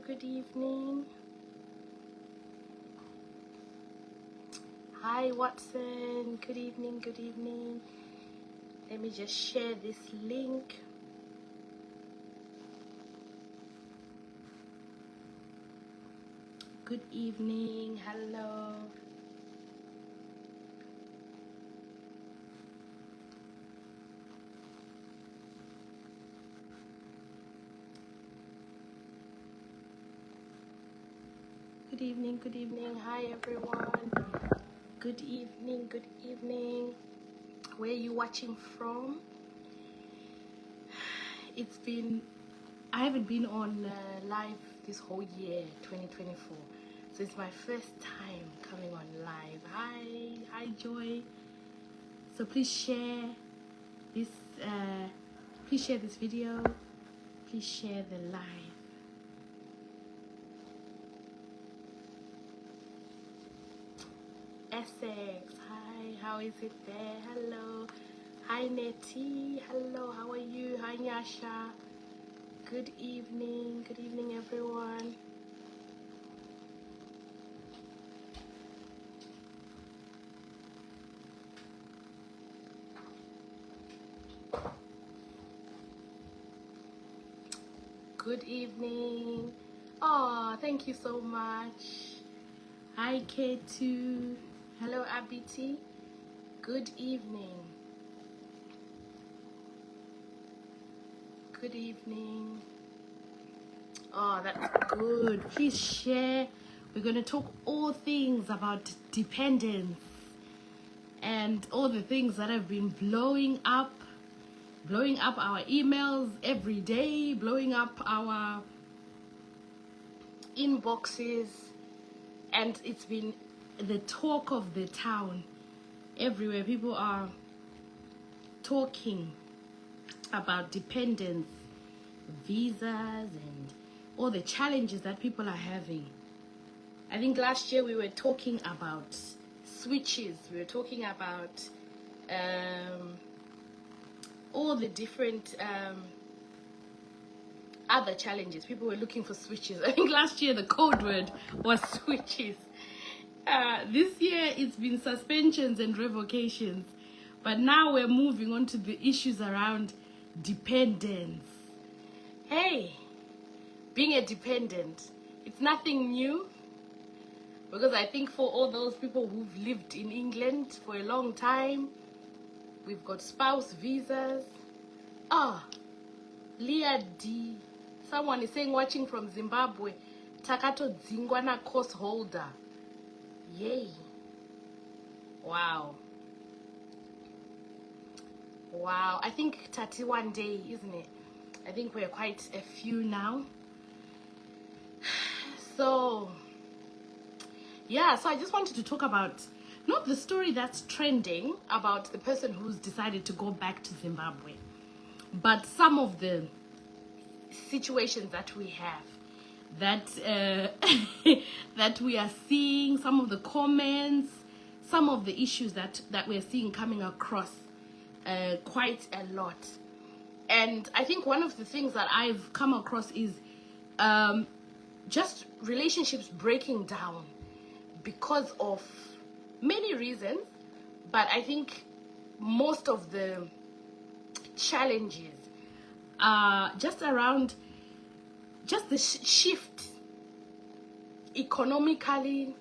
good evening. Hi, Watson. Good evening, good evening. Let me just share this link. Good evening. Hello. Good evening, good evening. Hi, everyone. Good evening, good evening. Where are you watching from? I haven't been on live this whole year, 2024. So it's my first time coming on live. Hi, Joy. So please share this. Please share this video. Please share the live. Essex, hi, how is it there? Hello. Hi, Nettie. Hello, how are you? Hi, Nyasha. Good evening, everyone. Good evening. Oh, thank you so much. Hi, K2. Hello, Abiti. Good evening. Good evening. Oh, that's good. Please share. We're going to talk all things about dependence and all the things that have been blowing up our emails every day, blowing up our inboxes, and it's been the talk of the town. Everywhere people are talking about dependence, visas, and all the challenges that people are having. I think last year we were talking about switches. We were talking about all the different other challenges. People were looking for switches. I think last year the code word was switches. This year it's been suspensions and revocations. But now we're moving on to the issues around dependence. Hey, being a dependent, it's nothing new. Because I think for all those people who've lived in England for a long time, we've got spouse visas. Leah D. Someone is saying, watching from Zimbabwe, Takato Dzingwana course holder. Yay. Wow. Wow. I think 31 day, isn't it? I think we're quite a few now. So, yeah, so I just wanted to talk about, not the story that's trending about the person who's decided to go back to Zimbabwe, but some of the situations that we have, that that we are seeing, some of the comments, some of the issues that we're seeing coming across quite a lot. And I think one of the things that I've come across is just relationships breaking down because of many reasons, but I think most of the challenges are just around just the shift economically,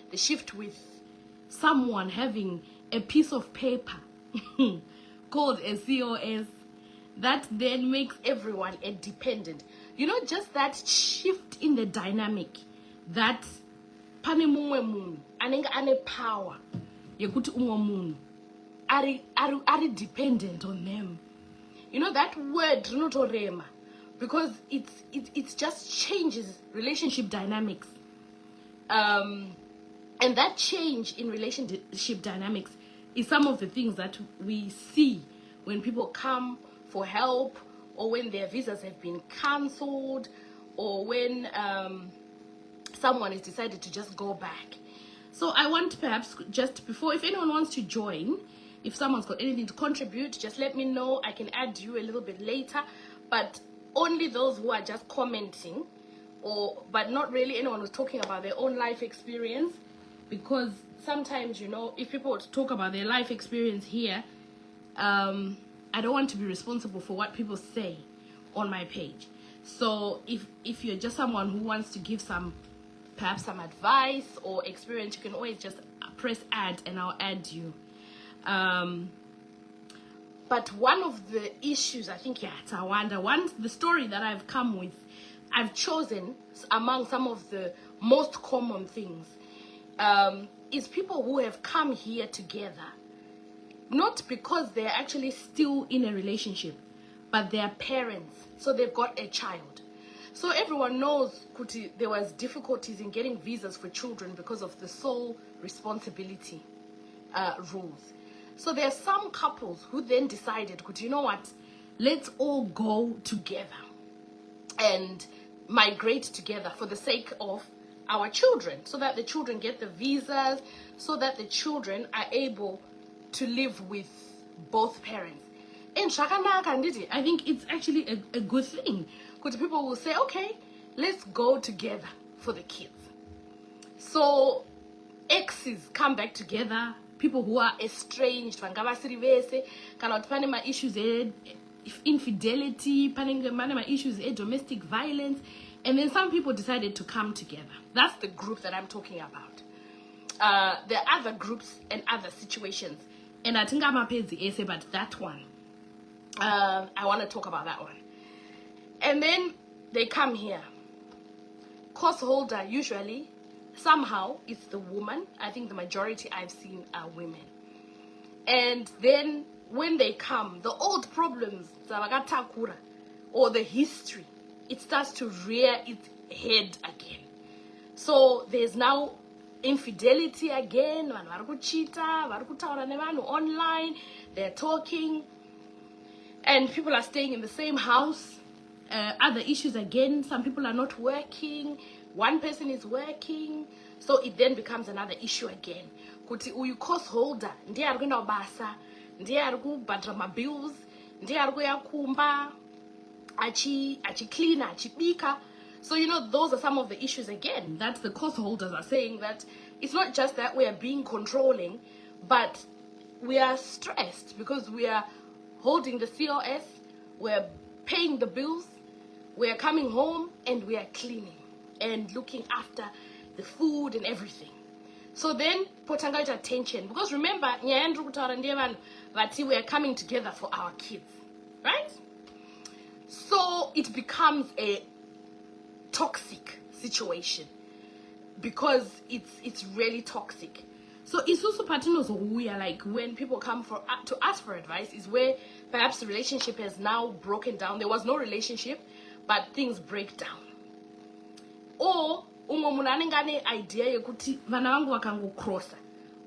the shift with someone having a piece of paper called a COS that then makes everyone a dependent. You know, just that shift in the dynamic, that pane mumwe munhu anenge ane power yekuti umwe munhu ari dependent on them. You know, that word rinotorema, because it just changes relationship dynamics. And that change in relationship dynamics is some of the things that we see when people come for help, or when their visas have been cancelled, or when someone has decided to just go back. So I want, perhaps just before, if anyone wants to join, if someone's got anything to contribute, just let me know. I can add you a little bit later. But only those who are just commenting, but not really anyone who's talking about their own life experience, because sometimes, you know, if people talk about their life experience here, I don't want to be responsible for what people say on my page. So if you're just someone who wants to give perhaps some advice or experience, you can always just press add and I'll add you. But one of the issues, I think, it's a wonder. The story that I've come with, I've chosen among some of the most common things, is people who have come here together, not because they're actually still in a relationship, but they're parents, so they've got a child. So everyone knows there was difficulties in getting visas for children because of the sole responsibility rules. So there are some couples who then decided, you know what, let's all go together and migrate together for the sake of our children, so that the children get the visas, so that the children are able to live with both parents. And I think it's actually a good thing, because people will say, okay, let's go together for the kids. So exes come back together, people who are estranged, issues, infidelity, issues, domestic violence, and then some people decided to come together. That's the group that I'm talking about. There are other groups and other situations, and I think I'm a the essay, but that one, I want to talk about that one. And then they come here. Course holder, usually, somehow, it's the woman. I think the majority I've seen are women. And then when they come, the old problems, or the history, it starts to rear its head again. So there's now infidelity again, online, they're talking, and people are staying in the same house. Other issues again, some people are not working, one person is working, so it then becomes another issue again. Kuti uyu course holder ndiye ari kuenda kubasa, ndiye ari kubhadhara mabills, ndiye ari kuya kumba, cleaner, achibika. So, you know, those are some of the issues again that the course holders are saying, that it's not just that we are being controlling, but we are stressed because we are holding the COS, we're paying the bills, we are coming home, and we are cleaning and looking after the food and everything. So then, potanga ita tension, because remember, we are coming together for our kids, right? So it becomes a toxic situation, because it's really toxic. So it's also partinos we are like, when people come to ask for advice, is where perhaps the relationship has now broken down. There was no relationship, but things break down. Or ungomunane idea yokuti vana vangu vakango crosser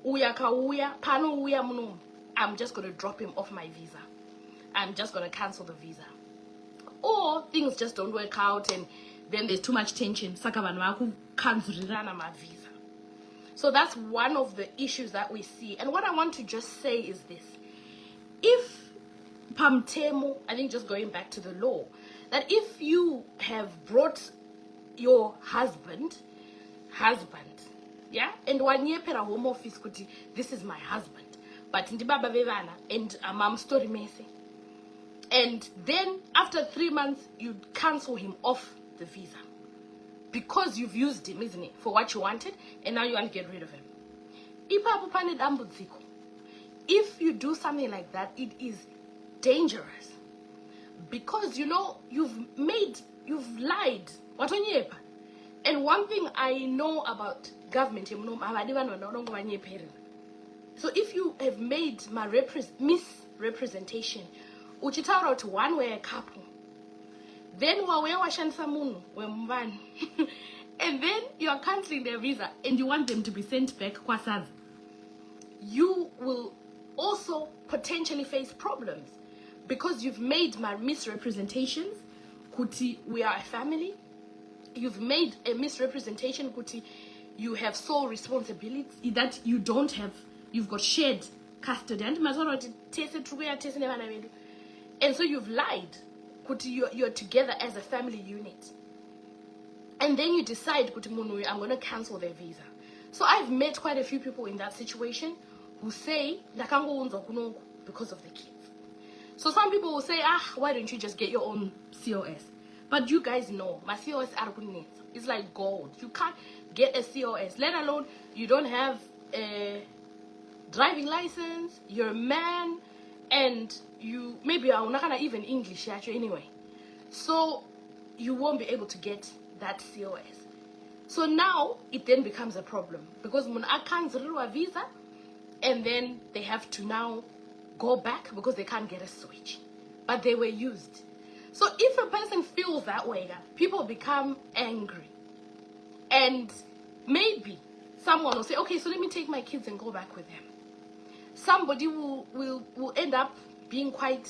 uya kauya pano uya muno, I'm just going to drop him off my visa, I'm just going to cancel the visa. Or things just don't work out, and then there's too much tension, saka vanhu vakukanzurirana ma visa. So that's one of the issues that we see. And what I want to just say is this: if pamtemo, I think, just going back to the law, that if you have brought your husband, yeah, and 1 year per home office kuti, this is my husband, but ndi baba vevana and mom story messy, and then after 3 months you cancel him off the visa because you've used him, isn't it, for what you wanted, and now you want to get rid of him. If you do something like that, it is dangerous, because, you know, you've lied. And one thing I know about government, so if you have made misrepresentation, uchitaura to one way a couple, then and then you are cancelling their visa and you want them to be sent back, you will also potentially face problems, because you've made misrepresentations. Kuti, we are a family. You've made a misrepresentation, Kuti, you have sole responsibility, that you don't have, you've got shared custody. And so you've lied you're together as a family unit, and then you decide I'm going to cancel their visa. So I've met quite a few people in that situation who say because of the kids. So some people will say, why don't you just get your own COS? But you guys know my COS is like gold. You can't get a COS, let alone you don't have a driving license, you're a man, and you maybe are not gonna even English actually anyway. So you won't be able to get that COS. So now it then becomes a problem because I can't a visa, and then they have to now go back because they can't get a switch, but they were used. So if a person feels that way, people become angry, and maybe someone will say, okay, so let me take my kids and go back with them. Somebody will end up being quite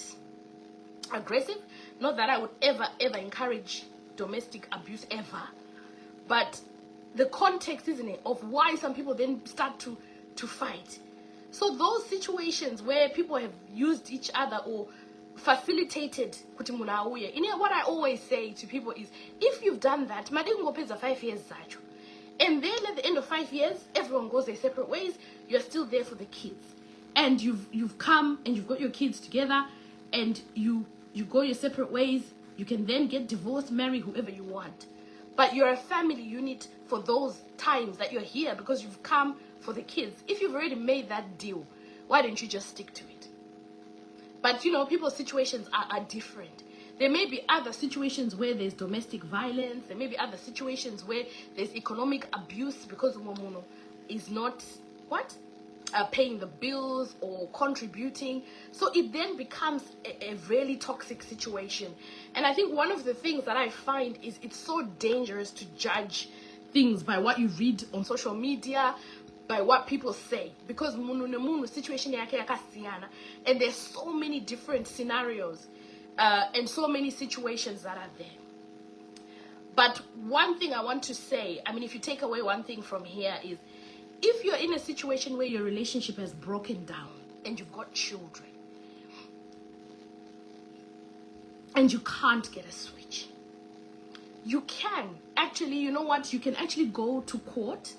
aggressive. Not that I would ever encourage domestic abuse ever, but the context, isn't it, of why some people then start to fight. So those situations where people have used each other or facilitated what I always say to people is, if you've done that, 5 years, and then at the end of 5 years, everyone goes their separate ways, you're still there for the kids. And you've come and you've got your kids together, and you go your separate ways. You can then get divorced, marry whoever you want. But you're a family unit for those times that you're here because you've come for the kids. If you've already made that deal, why don't you just stick to it? But people's situations are different. There may be other situations where there's domestic violence. There may be other situations where there's economic abuse because Momono is not paying the bills or contributing. So it then becomes a really toxic situation. And I think one of the things that I find is it's so dangerous to judge things by what you read on social media, by what people say, because situation and there's so many different scenarios and so many situations that are there. But one thing I want to say, if you take away one thing from here, is if you're in a situation where your relationship has broken down and you've got children and you can't get a switch, you can actually, you can actually go to court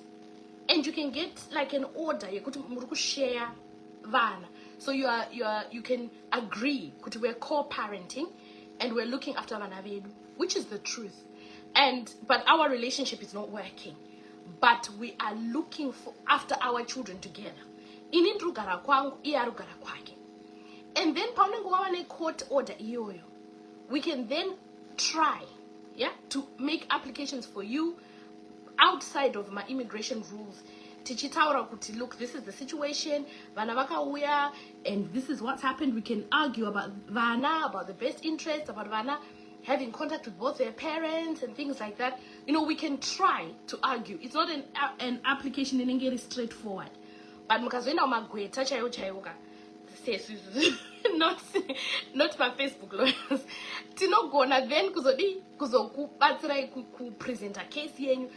and you can get like an order. You go to share vana. So you can agree that we're co-parenting and we're looking after vana vedu, which is the truth. But our relationship is not working. But we are looking after our children together. Inindrugara kwangu, iyarugara kwake. And then paunengo court order iyoyo, we can then try, to make applications for you outside of my immigration rules. Tichitaura kuti, look, this is the situation, vana vakauya, and this is what's happened. We can argue about vana, about the best interests, about vana having contact with both their parents and things like that. We can try to argue. It's not an application in English straightforward. But mukazwenda umagweta chaiwo chaiwoka, not my Facebook lawyers. Tinogona then kuzokubatsirai kupresent a case yenyu,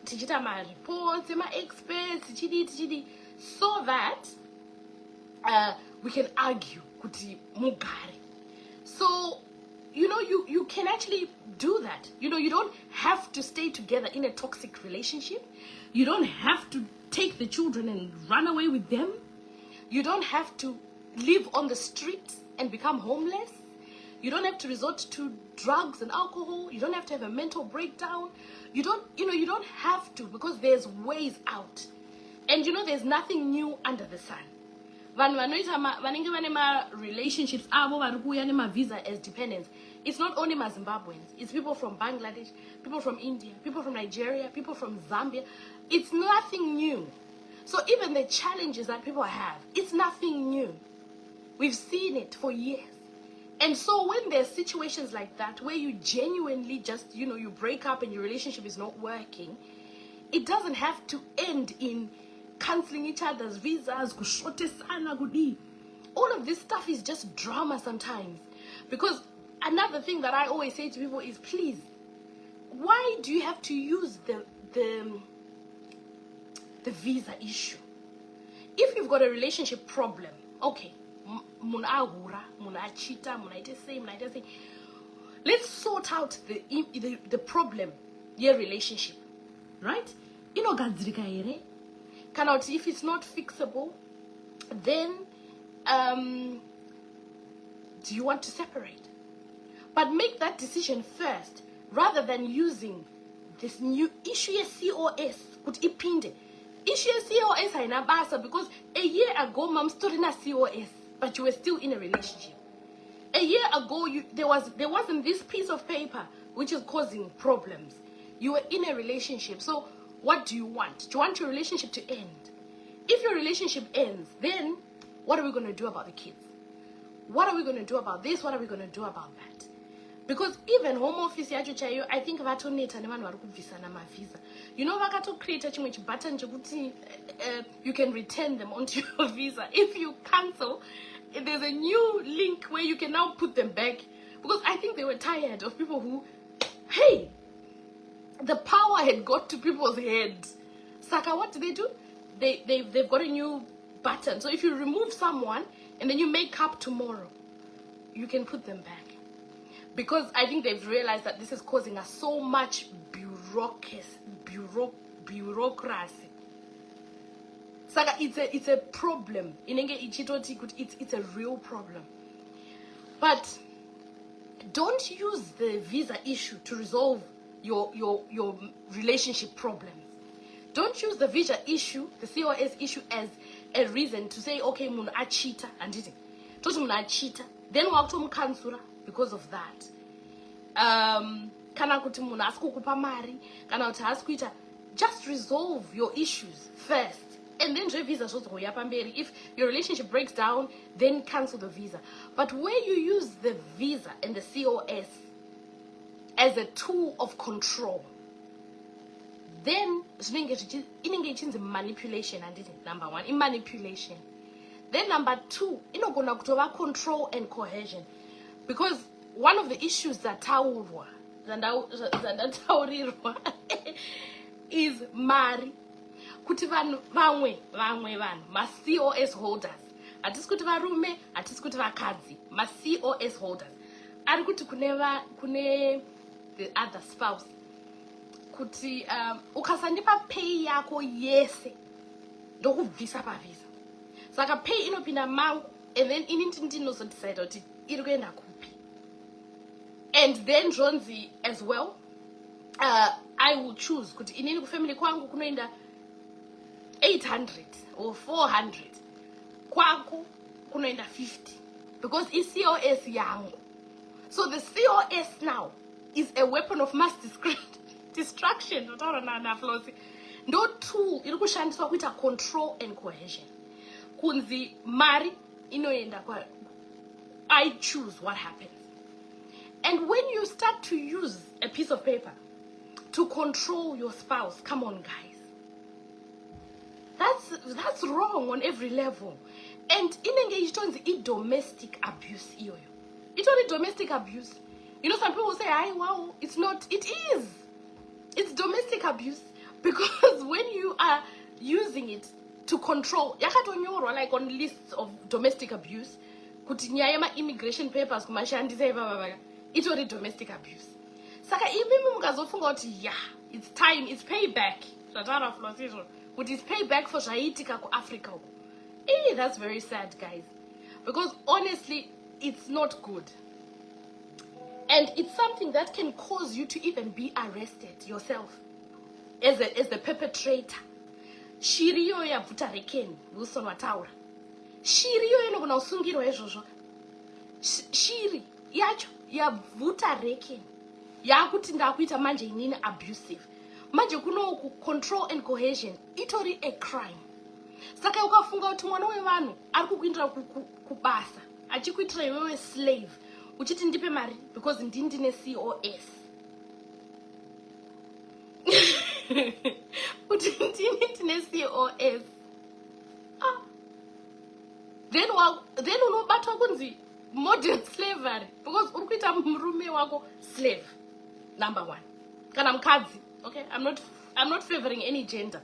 tichita ma reports, ma experts, tichidi, so that we can argue kuti mugare. So you can actually do that. You don't have to stay together in a toxic relationship. You don't have to take the children and run away with them. You don't have to live on the streets and become homeless. You don't have to resort to drugs and alcohol. You don't have to have a mental breakdown. You don't have to, because there's ways out. And there's nothing new under the sun. Relationships visa as dependents. It's not only my Zimbabweans, it's people from Bangladesh, people from India, people from Nigeria, people from Zambia. It's nothing new. So even the challenges that people have, it's nothing new. We've seen it for years. And so when there's situations like that where you genuinely just, you break up and your relationship is not working, it doesn't have to end in cancelling each other's visas. All of this stuff is just drama sometimes. Because another thing that I always say to people is, please, why do you have to use the visa issue? If you've got a relationship problem, okay, muna ahura, muna chita, muna ite say, let's sort out the problem, your relationship, right? Inogadzirika here. Cannot, if it's not fixable, then do you want to separate? But make that decision first, rather than using this new issue COS. Could ipinde issue COS hainabasa, because a year ago mom stood in a COS, but you were still in a relationship. A year ago there wasn't this piece of paper which is causing problems. You were in a relationship. So what do you want? Do you want your relationship to end? If your relationship ends, then what are we going to do about the kids? What are we going to do about this? What are we going to do about that? Because even home office yacho chayo, I think vatoneta nevanhu vari kubvisana mavisa. You know, vakato create chimwe button chekuti you can return them onto your visa. If you cancel, there's a new link where you can now put them back. Because I think they were tired of people who, hey, the power had got to people's heads. Saka, what do? They've got a new button. So if you remove someone and then you make up tomorrow, you can put them back. Because I think they've realized that this is causing us so much bureaucracy. Saka, it's a problem. It's a real problem. But don't use the visa issue to resolve your relationship problems. Don't use the visa issue, the COS issue, as a reason to say, okay, mun achita and it. Don't mun achita. Then walk to mkansura because of that. Kana kuti mun asikukupa mari, kana kuti asikuita. Just resolve your issues first. And then visa shows pamberi. If your relationship breaks down, then cancel the visa. But where you use the visa and the COS as a tool of control, then it's manipulation, and number one, in manipulation. Then number two, control and cohesion. Because one of the issues that is mari. Kuti vamwe ma COS holders. Atisi kuti varume, atisi kuti vakadzi, ma COS holders. Ari kuti kune the other spouse. Kuti ukasandipa pay yako yese ndokubvisa pavisa. Saka pay inopinda mangu, and then inini ndinozodecide kuti iri kuenda kupi. And then Jonzi as well, I will choose kuti inini kufamily kwangu kunoenda 800 or 400. Kwako kunoenda 50. Because it's COS yangu. So the COS now is a weapon of mass destruction. No tool irikushandiswa kuita control and cohesion. Kunzi mari inoenda kwa, I choose what happens. And when you start to use a piece of paper to control your spouse, come on guys, that's wrong on every level. And in domestic abuse. It's only domestic abuse. You know, some people say, wow, it's not. It is. It's domestic abuse. Because when you are using it to control, like on lists of domestic abuse, immigration papers, it's only domestic abuse. Saka yeah, it's time, it's payback. Which is payback for Shaitika Africa. That's very sad, guys. Because honestly, it's not good. And it's something that can cause you to even be arrested yourself as the perpetrator. Shiriyo ya vuta rekeni, Wilson wataura. Shiriyo ya noguna usungiro ejojo. Shiri yacho ya vuta rekeni. Ya kuti ndakuita manje inini abusive. Manje kuno control and cohesion, itori a crime. Saka ukafunga kuti mwana wevanhu ari kukuindira kubasa, achikuitira iwewe slave, uchiti ndipe mari because ndine COS. Uti ndine COS. Then unobatwa kunzi modern slavery because uri kuita murume wako slave. Number one. Kana mukadzi. Okay, I'm not favoring any gender.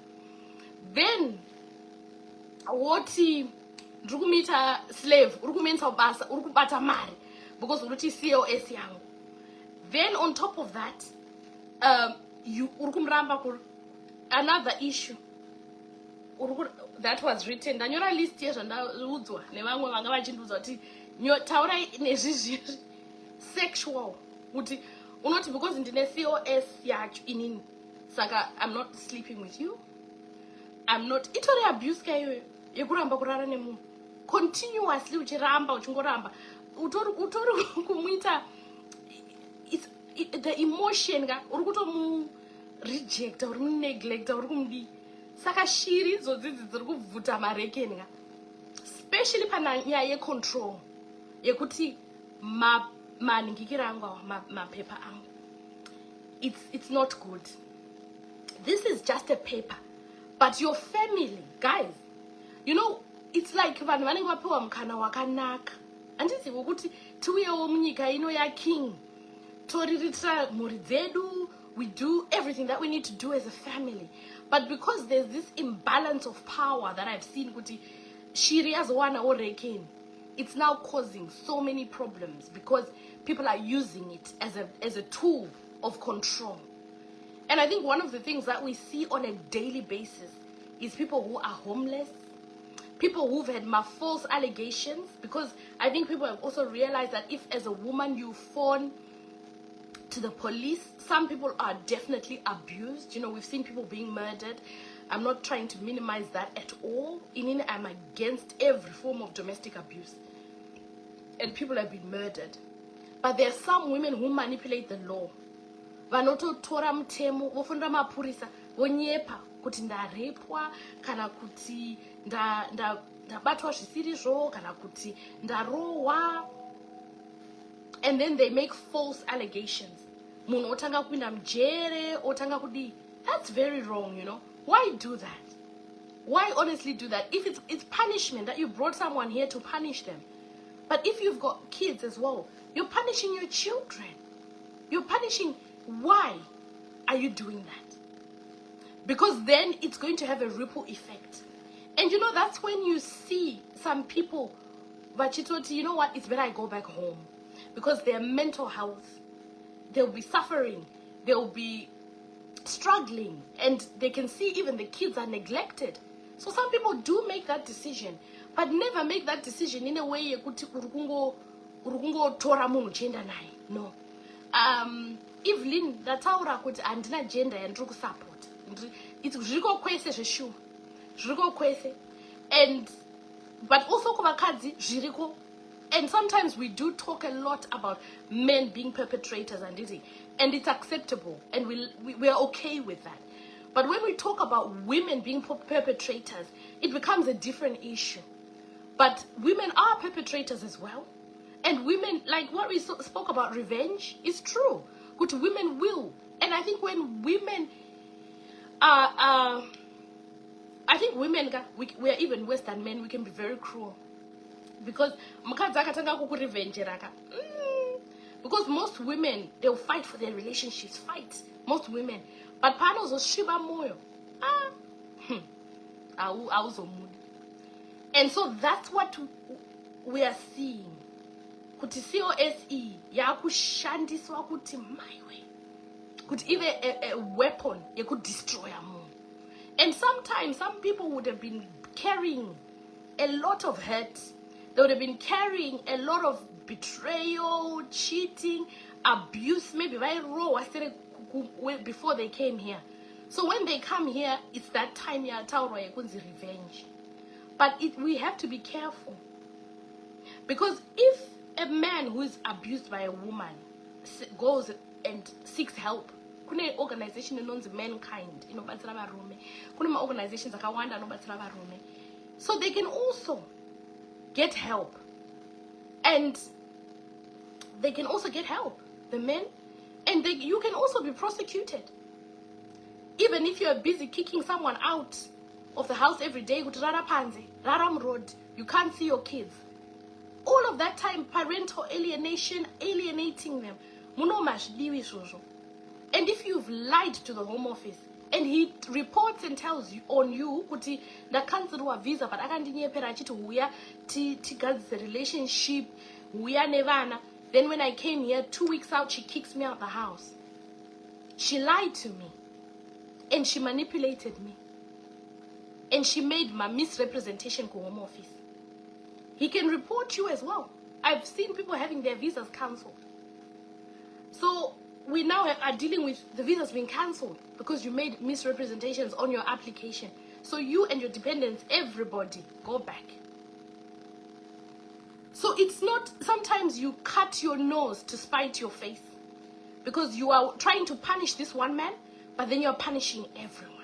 Then what ndrukumita slave, urukumenza basa, urukubata mari because uruti COS yangu. Then on top of that, you another issue that was written. Ndanyora list here zvandaudzwa nevamwe vanga vachindiudza kuti taurai nezvizvizvi sexual kuti unoti because ndine COS yacho inini saka I'm not sleeping with you, I'm not itori abuse kaiyoyo yekuramba kurara nemunhu continuously uchiramba uchingoramba utori kumuita the emotion ka uri kutomu rejecta uri muneglecta uri kumudi saka shiri idzodzi dziri kubvuta marekeni ka especially pananyaya yecontrol yekuti maningikira angu awa mapepa angu it's not good. This is just a paper, but your family, guys, you know, it's like vanhu vanenge vapiwa mukana wakanaka handiti wokuti tiuyewo munyika ino yaking toriritira mhuri dzedu, we do everything that we need to do as a family, but because there's this imbalance of power that I've seen kuti shiri yazowana orekeni, it's now causing so many problems because people are using it as a tool of control. And I think one of the things that we see on a daily basis is people who are homeless, people who've had false allegations, because I think people have also realized that if as a woman you phone to the police, some people are definitely abused. You know, we've seen people being murdered. I'm not trying to minimize that at all. I'm against every form of domestic abuse. And people have been murdered. But there are some women who manipulate the law. Vanototora mutemo vofonera mapurisa vonyepa kuti ndarepwa kana kuti ndabatwa zvisirizvo kana kuti ndarohwa, and then they make false allegations. Munhu otanga kupinda mujere otanga kudi. That's very wrong, you know. Why do that? Why honestly do that? If it's punishment that you brought someone here to punish them, but if you've got kids as well, you're punishing your children. You're punishing. Why are you doing that? Because then it's going to have a ripple effect. And you know, that's when you see some people, vachitoti, you know what, it's better I go back home. Because their mental health, they'll be suffering, they'll be struggling, and they can see even the kids are neglected. So some people do make that decision, but never make that decision in a way yekuti urukungo tora munhu gender naye. No. Evelyn ndataura kuti handina gender yandiri kusupport. Zviriko kwese zveshuwa. Zviriko kwese. But also kuvakadzi zviriko. And sometimes we do talk a lot about men being perpetrators and it's acceptable and we are okay with that. But when we talk about women being perpetrators, it becomes a different issue. But women are perpetrators as well. And women, like what we spoke about revenge, is true. Good women will. And I think when women I think women, we are even worse than men, we can be very cruel. Because because most women, they'll fight for their relationships, fight. Most women. But panos shiba moyo. And so that's what we are seeing. Kuti COSE yakushandiswa kuti maiwe. Could even a weapon you could destroy a moon. And sometimes some people would have been carrying a lot of hurt. They would have been carrying a lot of betrayal, cheating, abuse, maybe very raw before they came here. So when they come here, it's that time ya tauro yakunzi revenge. But we have to be careful. Because if a man who is abused by a woman goes and seeks help, kune organization inonzi Mankind inobatsira varume, kune ma organizations akawanda anobatsira varume, so they can also get help. And they can also get help, the men, and you can also be prosecuted. Even if you're busy kicking someone out of the house every day, rara panze, raram road, you can't see your kids. All of that time, parental alienation, alienating them. And if you've lied to the Home Office, and he reports and tells you on you, kuti ndakanzirwa visa, but akandinyepera achiti huya tigadzise relationship, huya nevana, Then when I came here, 2 weeks out, she kicks me out the house. She lied to me. And she manipulated me. And she made my misrepresentation go home office. He can report you as well. I've seen people having their visas cancelled. So we now are dealing with the visas being cancelled because you made misrepresentations on your application. So you and your dependents, everybody, go back. So it's not, sometimes you cut your nose to spite your face because you are trying to punish this one man, but then you're punishing everyone.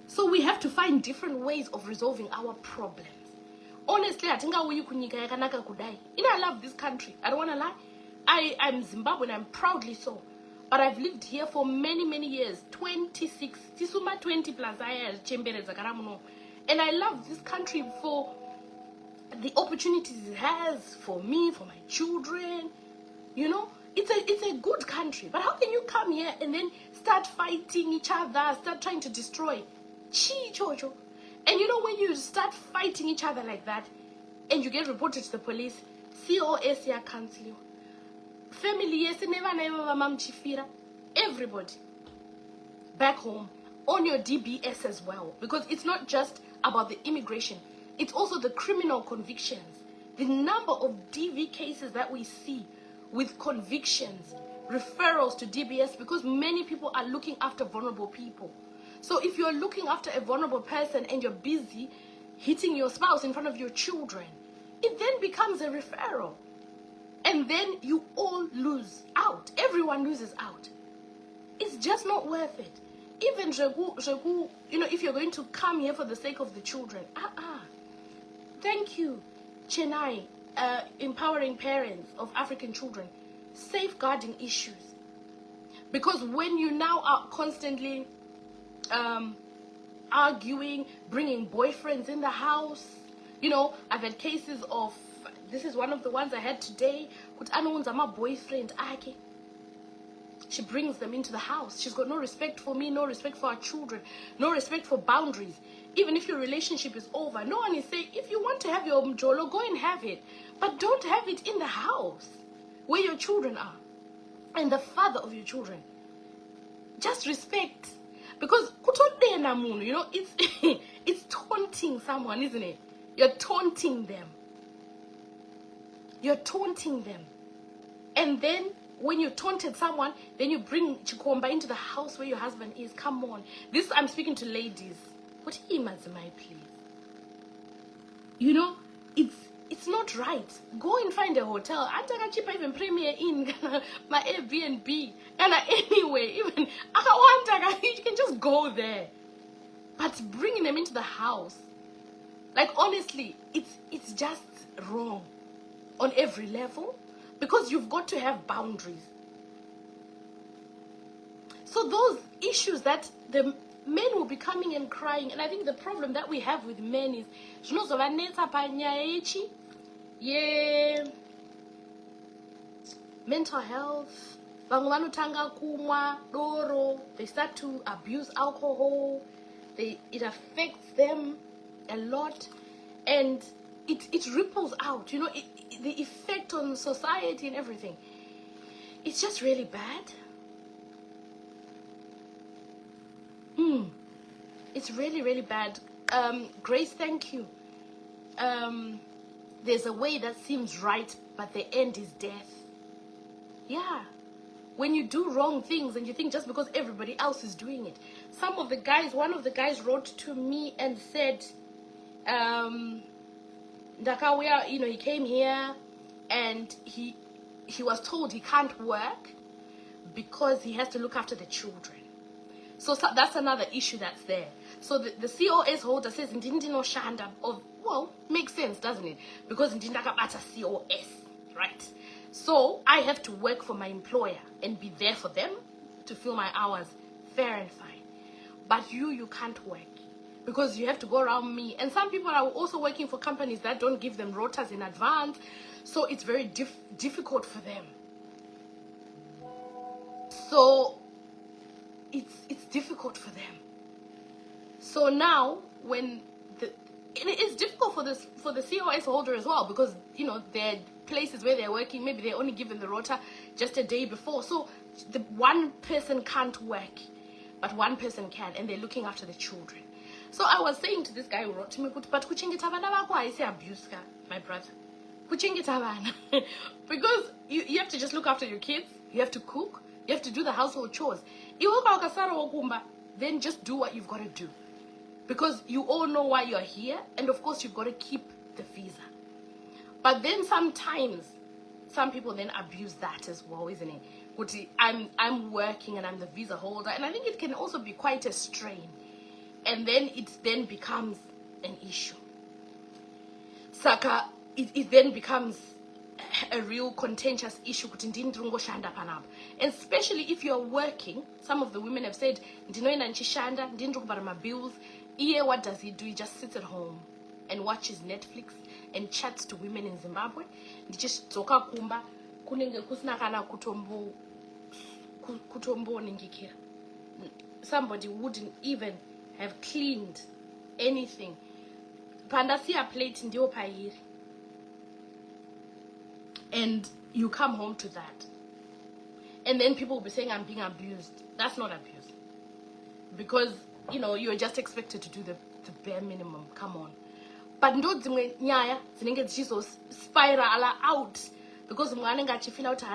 So we have to find different ways of resolving our problems. Honestly, I think I love this country. I don't want to lie. I'm Zimbabwean, I'm proudly so. But I've lived here for many, many years. 26, 20 plus years. And I love this country for the opportunities it has for me, for my children. You know, it's a good country. But how can you come here and then start fighting each other, start trying to destroy? And you know, when you start fighting each other like that, and you get reported to the police, COS ya cancel you. Family, yes, never, everybody back home on your DBS as well, because it's not just about the immigration, it's also the criminal convictions. The number of DV cases that we see with convictions, referrals to DBS, because many people are looking after vulnerable people. So if you're looking after a vulnerable person and you're busy hitting your spouse in front of your children, it then becomes a referral. And then you all lose out. Everyone loses out. It's just not worth it. Even, you know, if you're going to come here for the sake of the children, thank you, Chennai, empowering parents of African children, safeguarding issues. Because when you now are constantly arguing, bringing boyfriends in the house, you know, I've had cases of, this is one of the ones I had today, my boyfriend, she brings them into the house. She's got no respect for me, no respect for our children, no respect for boundaries. Even if your relationship is over, no one is saying, if you want to have your mjolo, go and have it. But don't have it in the house where your children are and the father of your children. Just respect. Because, you know, it's taunting someone, isn't it? You're taunting them. You're taunting them. And then, when you taunted someone, then you bring Chikomba into the house where your husband is. Come on. This, I'm speaking to ladies. What Mazimai, please? You know, it's not right. Go and find a hotel. I cheap even Premier Inn, my Airbnb, and anyway, even you can just go there. But bringing them into the house, like honestly, it's just wrong on every level, because you've got to have boundaries. So those issues that the men will be coming and crying, and I think the problem that we have with men is, yeah, mental health, they start to abuse alcohol, it affects them a lot, and it ripples out, you know, the effect on society and everything. It's just really bad. It's really, really bad. Grace, thank you. There's a way that seems right, but the end is death. Yeah. When you do wrong things and you think just because everybody else is doing it. One of the guys wrote to me and said, Ndakawea, you know, he came here and he was told he can't work because he has to look after the children. So that's another issue that's there. So the COS holder says, shanda, well, makes sense, doesn't it? Because ndindakabata COS, right? So I have to work for my employer and be there for them to fill my hours, fair and fine. But you can't work because you have to go around me. And some people are also working for companies that don't give them rotas in advance. So it's very difficult for them. So it's difficult for them. So now when it's difficult for the COS holder as well, because you know there are places where they're working, maybe they're only given the rota just a day before, so the one person can't work, but one person can, and they're looking after the children. So I was saying to this guy who wrote to me, but kuchengeta vana vako haisi abuse ka, my brother. Kuchengeta vana. Because you have to just look after your kids, you have to cook, you have to do the household chores. Then just do what you've got to do. Because you all know why you're here, and of course you've got to keep the visa. But then sometimes, some people then abuse that as well, isn't it? I'm working and I'm the visa holder, and I think it can also be quite a strain. And then it then becomes an issue. Saka, it then becomes a real contentious issue. And especially if you're working, some of the women have said, my bills. What does he do? He just sits at home and watches Netflix and chats to women in Zimbabwe. Just toka kumba kunenge kusina kana kutombo ningikira. Somebody wouldn't even have cleaned anything. Pandasia plate ndio pairi. And you come home to that. And then people will be saying I'm being abused. That's not abuse. Because, you know, you're just expected to do the bare minimum. Come on. But ndo dzimwe nyaya dzinenge dzichizo spiral out, because mwana ngachifila kuti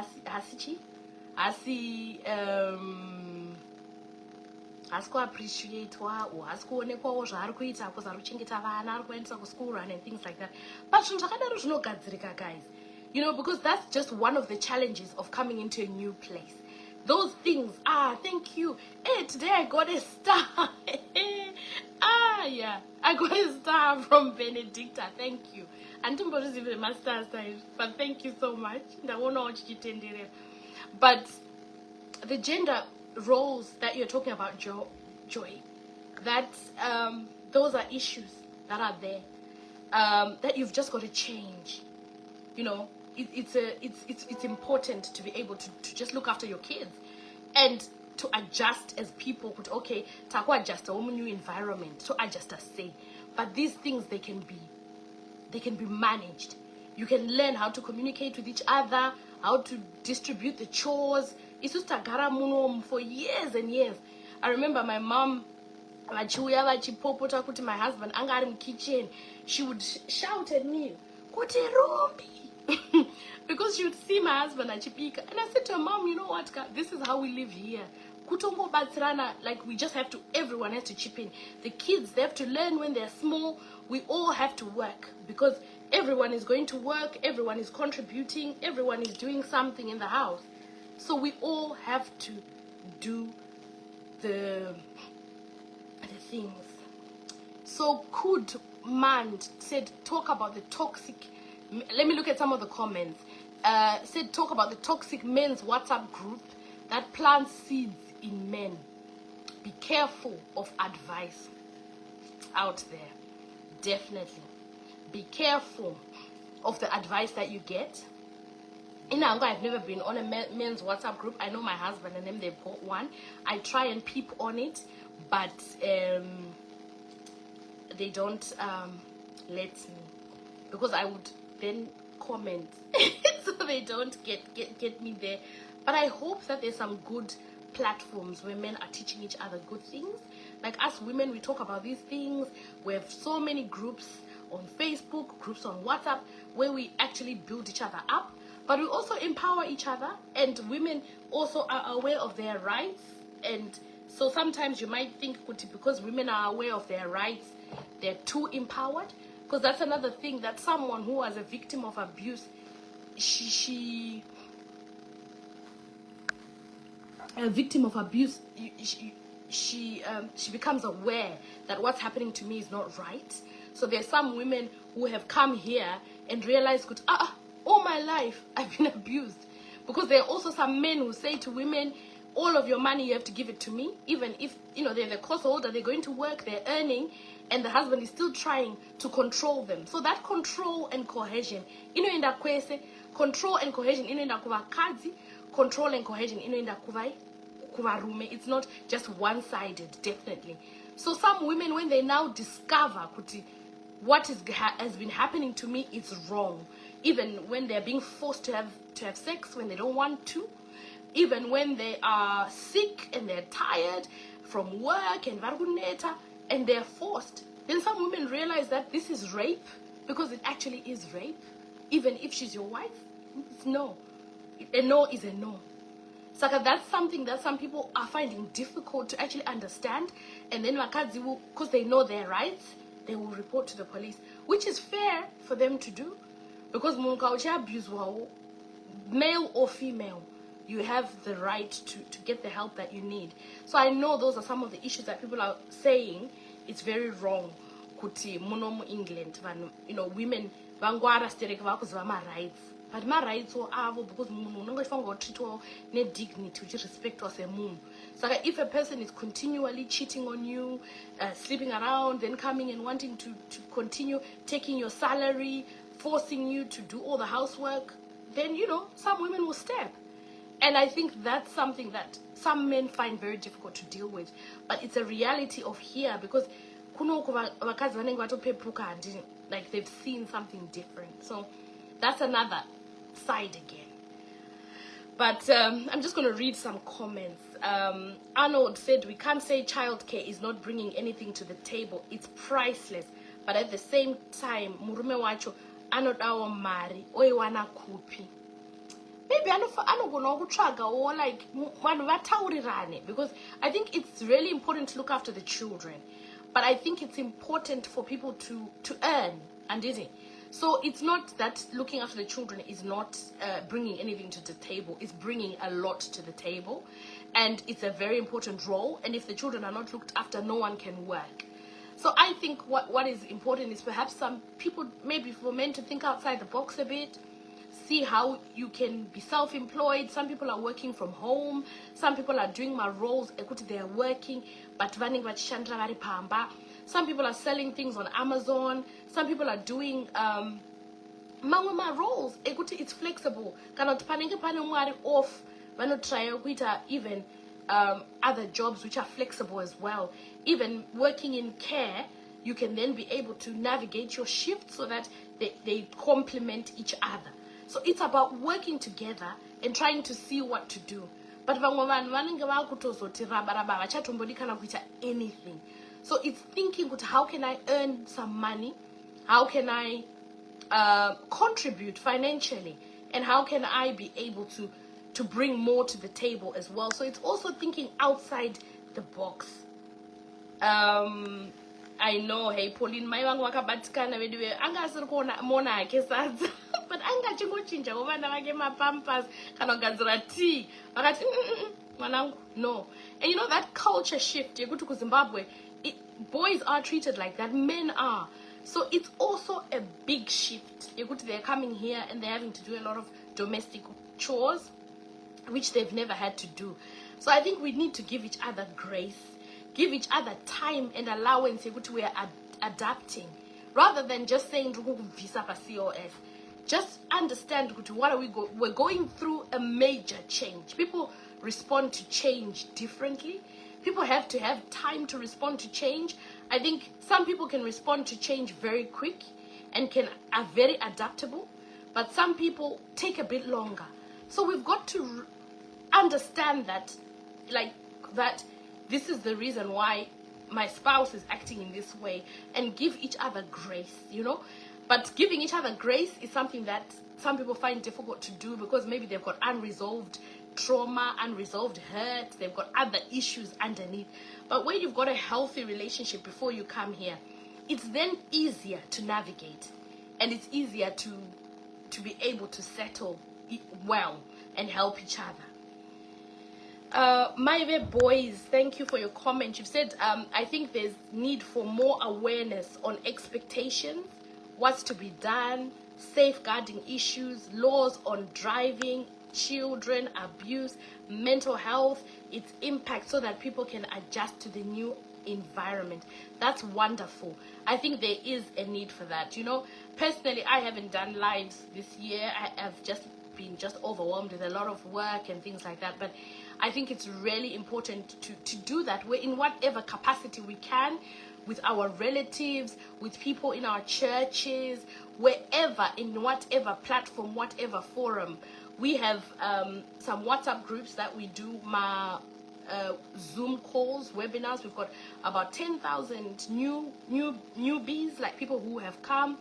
hasi ku appreciatewa, or hasi kuonekwawo zvaari kuita, because ari kuchengeta vana, ari kuendesa kuschool run and things like that. But zvinhu zvakadaro zvinogadzirika, guys. You know, because that's just one of the challenges of coming into a new place. Those things, thank you. Hey, today I got a star. Yeah, I got a star from Benedicta. Thank you. And don't even my star size, but thank you so much. But the gender roles that you're talking about, Joy, that those are issues that are there, that you've just got to change. You know, it's important to be able to just look after your kids and to adjust as people. Okay, to adjust a new environment, to adjust a say. But these things, they can be managed. You can learn how to communicate with each other, how to distribute the chores. It's just a garamuno for years and years. I remember my mom, my husband, anga in kitchen, she would shout at me, "Kote Rumbi," because she would see my husband at Chipika. And I said to her, "Mom, you know what? This is how we live here. Kutongo batsirana, like we just have to, everyone has to chip in. The kids, they have to learn when they're small. We all have to work, because everyone is going to work, everyone is contributing, everyone is doing something in the house. So we all have to do the things." So Kud Mand said, talk about the toxic, let me look at some of the comments. Said, talk about the toxic men's WhatsApp group that plants seeds in men. Be careful of advice out there. Definitely. Be careful of the advice that you get. In Angola, I've never been on a men's WhatsApp group. I know my husband and them, they've got one. I try and peep on it, but they don't let me, because I would then comment. So they don't get me there. But I hope that there's some good platforms where men are teaching each other good things. Like us women, we talk about these things. We have so many groups on Facebook, groups on WhatsApp, where we actually build each other up. But we also empower each other, and women also are aware of their rights. And so sometimes you might think because women are aware of their rights, they're too empowered. Because that's another thing, that someone who was a victim of abuse, she becomes aware that what's happening to me is not right. So there's some women who have come here and realized, all my life I've been abused. Because there are also some men who say to women, all of your money you have to give it to me, even if they're the cost holder, they're going to work, they're earning, and the husband is still trying to control them. So that control and cohesion, control and cohesion control and cohesion it's not just one-sided, definitely. So some women, when they now discover what has been happening to me is wrong. Even when they're being forced to have sex when they don't want to, even when they are sick and they're tired from work and they're forced, then some women realize that this is rape, because it actually is rape, even if she's your wife. It's no. A no is a no. So that's something that some people are finding difficult to actually understand, and then because they know their rights, they will report to the police, which is fair for them to do, because abuse, male or female, you have the right to get the help that you need. So I know those are some of the issues that people are saying it's very wrong. Kuti muno England, women vangwara stereka vakuziva my rights, but my rights are avo because munhu unongofanirwa treatwa nedignity uchirespectwa semunhu. So if a person is continually cheating on you, sleeping around, then coming and wanting to continue taking your salary, forcing you to do all the housework, then some women will step. And I think that's something that some men find very difficult to deal with, but it's a reality of here, because like they've seen something different. So that's another side again. But I'm just going to read some comments. Arnold said, we can't say childcare is not bringing anything to the table. It's priceless. But at the same time, murume wacho anodawo mari oiwana kupi. Maybe anogona kutsvaga or like vanhu vataurirane, because I think it's really important to look after the children. But I think it's important for people to earn, and is it? So it's not that looking after the children is not bringing anything to the table. It's bringing a lot to the table, and it's a very important role. And if the children are not looked after, no one can work. So I think what is important is perhaps some people, maybe for men, to think outside the box a bit, see how you can be self-employed. Some people are working from home. Some people are doing my roles. They are working, but some people are selling things on Amazon. Some people are doing my roles. It's flexible. Off. Even other jobs which are flexible as well. Even working in care, you can then be able to navigate your shift so that they complement each other. So it's about working together and trying to see what to do. But anything. So it's thinking, how can I earn some money? How can I contribute financially? And how can I be able to bring more to the table as well? So it's also thinking outside the box. I know, hey, Pauline, my wakabatikana weduwe anga asiri kuona mona ake sadza, but anga chingochinja vana vake mapampers kana kugadzira tea vakati mwanangu no. And that culture shift yekuti kuZimbabwe, boys are treated like that, men are. So it's also a big shift yekuti they're coming here and they're having to do a lot of domestic chores which they've never had to do. So I think we need to give each other grace, give each other time and allowance. We are adapting rather than just saying visa pa COS. Just understand what are we're going through a major change. People respond to change differently. People have to have time to respond to change. I think some people can respond to change very quick and are very adaptable, but some people take a bit longer. So we've got to understand that, this is the reason why my spouse is acting in this way, and give each other grace, But giving each other grace is something that some people find difficult to do because maybe they've got unresolved trauma, unresolved hurt, they've got other issues underneath. But when you've got a healthy relationship before you come here, it's then easier to navigate, and it's easier to be able to settle well and help each other. My boys, thank you for your comment. You've said, I think there's need for more awareness on expectations, what's to be done, safeguarding issues, laws on driving, children, abuse, mental health, its impact, so that people can adjust to the new environment. That's wonderful. I think there is a need for that. Personally, I haven't done lives this year. I have just been overwhelmed with a lot of work and things like that. But I think it's really important to do that. We're in whatever capacity we can. with our relatives, with people in our churches, wherever, in whatever platform, whatever forum. We have some WhatsApp groups that we do Zoom calls, webinars. We've got about 10,000 newbies, like people who have come.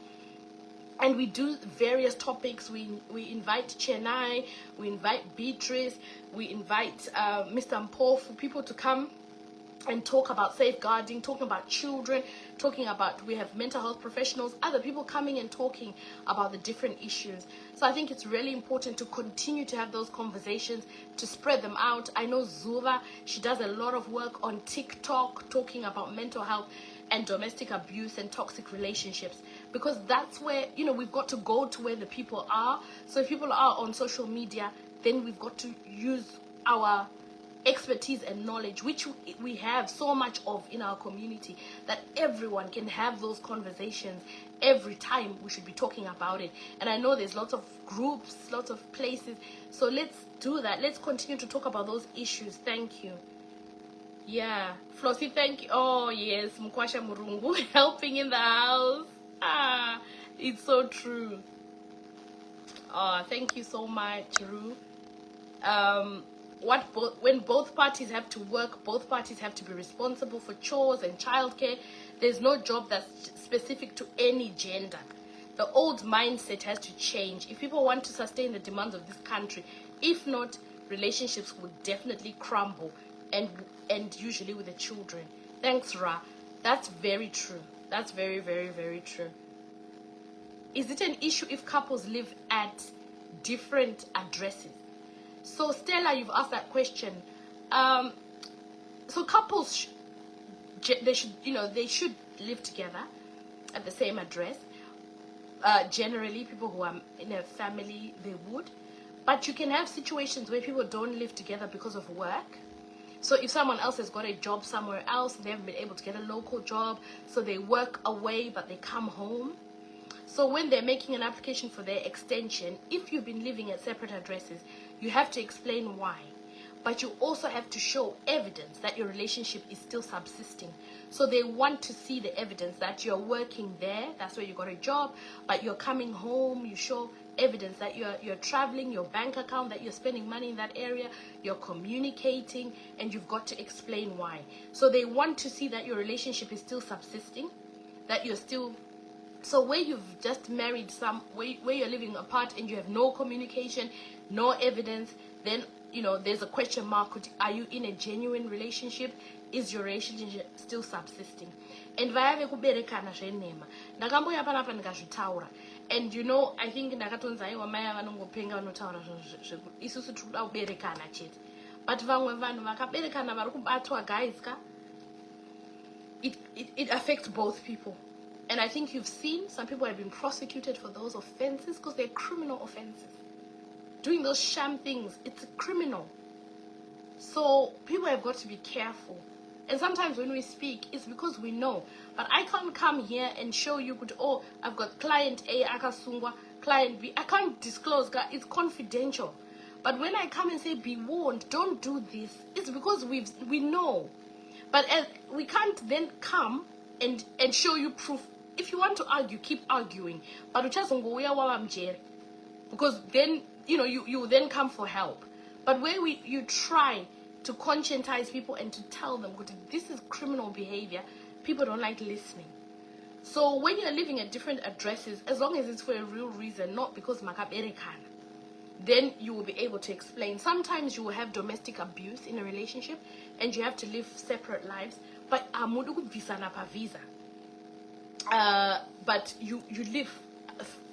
And we do various topics. We invite Chennai, we invite Beatrice, we invite Mr. Mpofu, people to come and talk about safeguarding, talking about children, talking about, we have mental health professionals, other people coming and talking about the different issues. So I think it's really important to continue to have those conversations, to spread them out. I know Zuva, she does a lot of work on TikTok talking about mental health and domestic abuse and toxic relationships, because that's where, you know, we've got to go to where the people are. So if people are on social media, then we've got to use our expertise and knowledge, which we have so much of in our community, that everyone can have those conversations. Every time we should be talking about it. And I know there's lots of groups, lots of places, so let's do that. Let's continue to talk about those issues. Thank you. Yeah, Flossie, thank you. Oh yes, Mukwasha Murungu helping in the house. Ah, it's so true. Oh, thank you so much, Ru. When both parties have to work, both parties have to be responsible for chores and childcare. There's no job that's specific to any gender. The old mindset has to change if people want to sustain the demands of this country. If not, relationships will definitely crumble, and usually with the children. Thanks, Ra. That's very true. That's very, very, very true. Is it an issue if couples live at different addresses? So Stella, you've asked that question. So couples, they should live together at the same address. Generally, people who are in a family, they would. But you can have situations where people don't live together because of work. So if someone else has got a job somewhere else, they haven't been able to get a local job, so they work away, but they come home. So when they're making an application for their extension, if you've been living at separate addresses, you have to explain why. But you also have to show evidence that your relationship is still subsisting. So they want to see the evidence that you're working there, that's where you got a job, but you're coming home, you show evidence that you're traveling, your bank account, that you're spending money in that area, you're communicating, and you've got to explain why. So they want to see that your relationship is still subsisting, that you're still... So where you've just married where you're living apart and you have no communication, no evidence, then, you know, there's a question mark. Are you in a genuine relationship? Is your relationship still subsisting? And vayave kuberekana zvenema. Ndakamboya panapa ndikazvitaura. And you know, I think ndakatonzaiwa mai vanongopenga vanotaura isusu tinoda kuberekana chete. But vamwe vanhu vakaberekana vari kubatwa, guys, it affects both people. And I think you've seen some people have been prosecuted for those offenses because they're criminal offenses. Doing those sham things, it's criminal. So people have got to be careful. And sometimes when we speak, it's because we know. But I can't come here and show you, oh, I've got client A, akasungwa, client B. I can't disclose, it's confidential. But when I come and say, be warned, don't do this, it's because we know. But we can't then come and show you proof. If you want to argue, keep arguing. But because then, you know, you then come for help. But where you try to conscientize people and to tell them, this is criminal behavior, people don't like listening. So when you're living at different addresses, as long as it's for a real reason, not because makaberekana, then you will be able to explain. Sometimes you will have domestic abuse in a relationship and you have to live separate lives, but but you live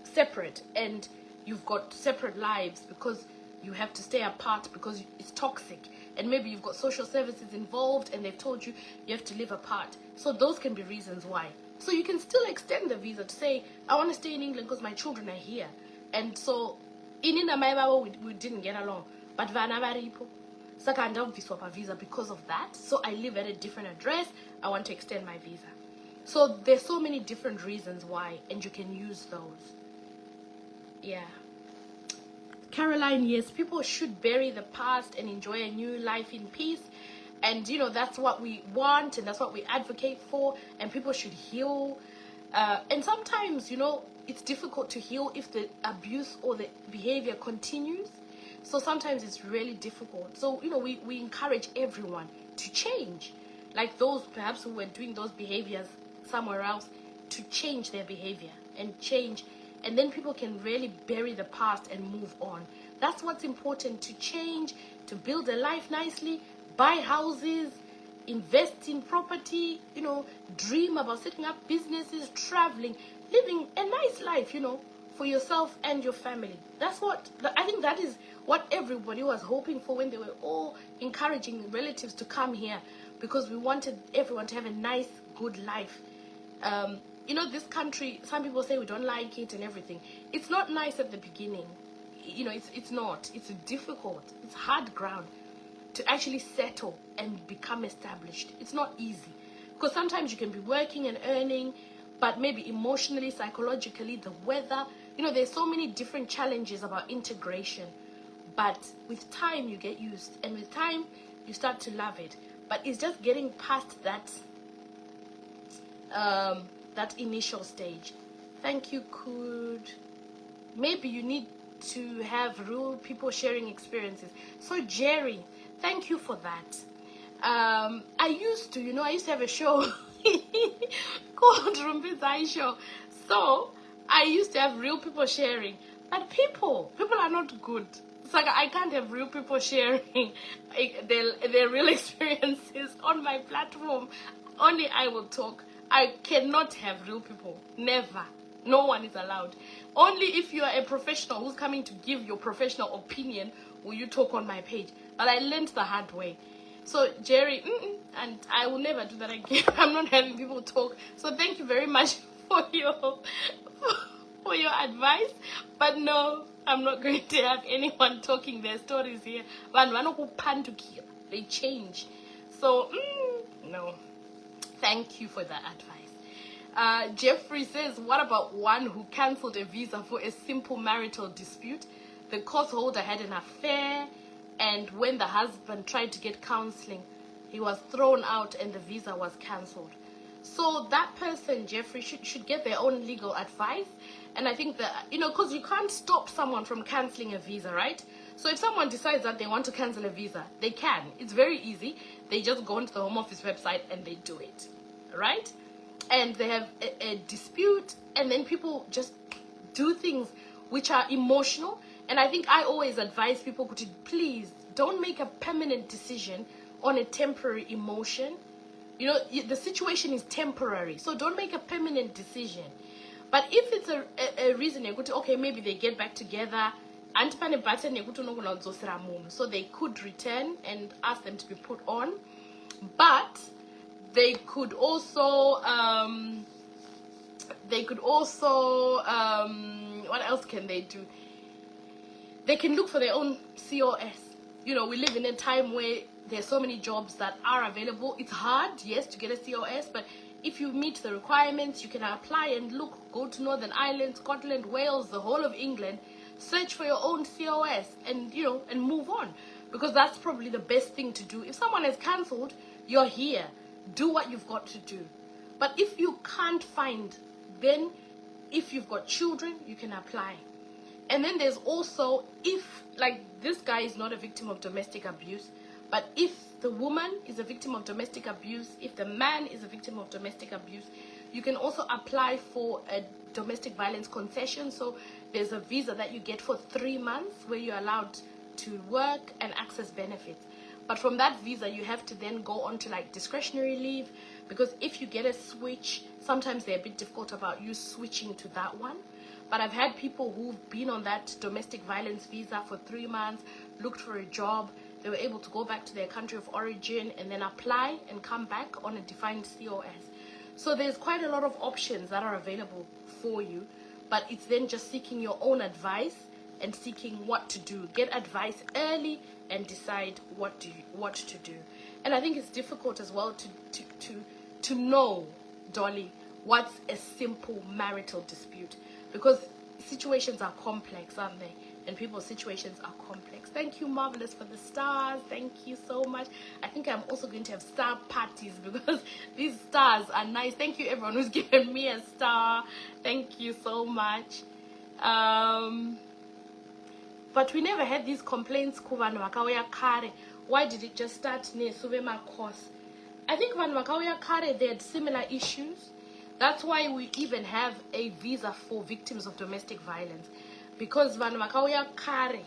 separate and you've got separate lives because you have to stay apart because it's toxic, and maybe you've got social services involved and they've told you you have to live apart. So those can be reasons why. So you can still extend the visa to say, I want to stay in England because my children are here. And so in we didn't get along, but vana varipo saka andabviswa pavisa because of that. So I live at a different address, I want to extend my visa. So there's so many different reasons why, and you can use those. Yeah. Caroline, yes, people should bury the past and enjoy a new life in peace And you know, that's what we want and that's what we advocate for, and people should heal. And sometimes, you know, it's difficult to heal if the abuse or the behavior continues. So sometimes it's really difficult. So, you know, we encourage everyone to change. Like those perhaps who were doing those behaviors somewhere else, to change their behavior and change. And then people can really bury the past and move on. That's what's important, to change, to build a life nicely, buy houses, invest in property, you know, dream about setting up businesses, traveling, living a nice life, you know, for yourself and your family. That's what, I think that is what everybody was hoping for when they were all encouraging relatives to come here, because we wanted everyone to have a nice, good life. You know, this country, some people say we don't like it and everything. It's not nice at the beginning. You know, it's not. It's difficult. It's hard ground to actually settle and become established. It's not easy. Because sometimes you can be working and earning, but maybe emotionally, psychologically, the weather, you know, there's so many different challenges about integration. But with time, you get used. And with time, you start to love it. But it's just getting past that, that initial stage. Thank you, Kud. Maybe you need to have real people sharing experiences. So, Jerry, thank you for that. I used to have a show called Rumbidzai show. So I used to have real people sharing, but people are not good. It's like I can't have real people sharing their real experiences on my platform. Only I will talk. I cannot have real people. Never. No one is allowed. Only if you are a professional who's coming to give your professional opinion will you talk on my page. But I learned the hard way. So, Jerry, and I will never do that again. I'm not having people talk. So thank you very much for your advice. But no, I'm not going to have anyone talking their stories here. They change. So, no. Thank you for that advice. Jeffrey says, what about one who cancelled a visa for a simple marital dispute? The course holder had an affair, and when the husband tried to get counseling, he was thrown out and the visa was cancelled. So that person, Jeffrey, should get their own legal advice. And I think that, because you can't stop someone from cancelling a visa, right? So if someone decides that they want to cancel a visa, they can. It's very easy. They just go onto the Home Office website and they do it, right? And they have a dispute, and then people just do things which are emotional. And I think I always advise people to please don't make a permanent decision on a temporary emotion. The situation is temporary, so don't make a permanent decision. But if it's a reason, okay, maybe they get back together, so they could return and ask them to be put on. But they could also, what else can they do? They can look for their own COS. We live in a time where there's so many jobs that are available. It's hard, yes, to get a COS, but if you meet the requirements, you can apply and go to Northern Ireland, Scotland, Wales, the whole of England, search for your own COS and, and move on. Because that's probably the best thing to do. If someone has cancelled, you're here. Do what you've got to do. But if you can't find, then if you've got children, you can apply. And then there's also, if, like, this guy is not a victim of domestic abuse, but if the woman is a victim of domestic abuse, if the man is a victim of domestic abuse, you can also apply for a domestic violence concession. So there's a visa that you get for 3 months where you're allowed to work and access benefits. But from that visa, you have to then go on to like discretionary leave, because if you get a switch, sometimes they're a bit difficult about you switching to that one. But I've had people who've been on that domestic violence visa for 3 months, looked for a job, they were able to go back to their country of origin and then apply and come back on a defined COS. So there's quite a lot of options that are available for you, but it's then just seeking your own advice and seeking what to do. Get advice early and decide what to do. And I think it's difficult as well to know, Dolly, what's a simple marital dispute, because situations are complex, aren't they? and people's situations are complex. Thank you, Marvelous, for the stars. Thank you so much. I think I'm also going to have star parties because these stars are nice. Thank you, everyone who's given me a star. Thank you so much. But we never had these complaints. Why did it just start near Subema COS? I think when Makauya Kare, they had similar issues. That's why we even have a visa for victims of domestic violence. Because when Makauya Kare,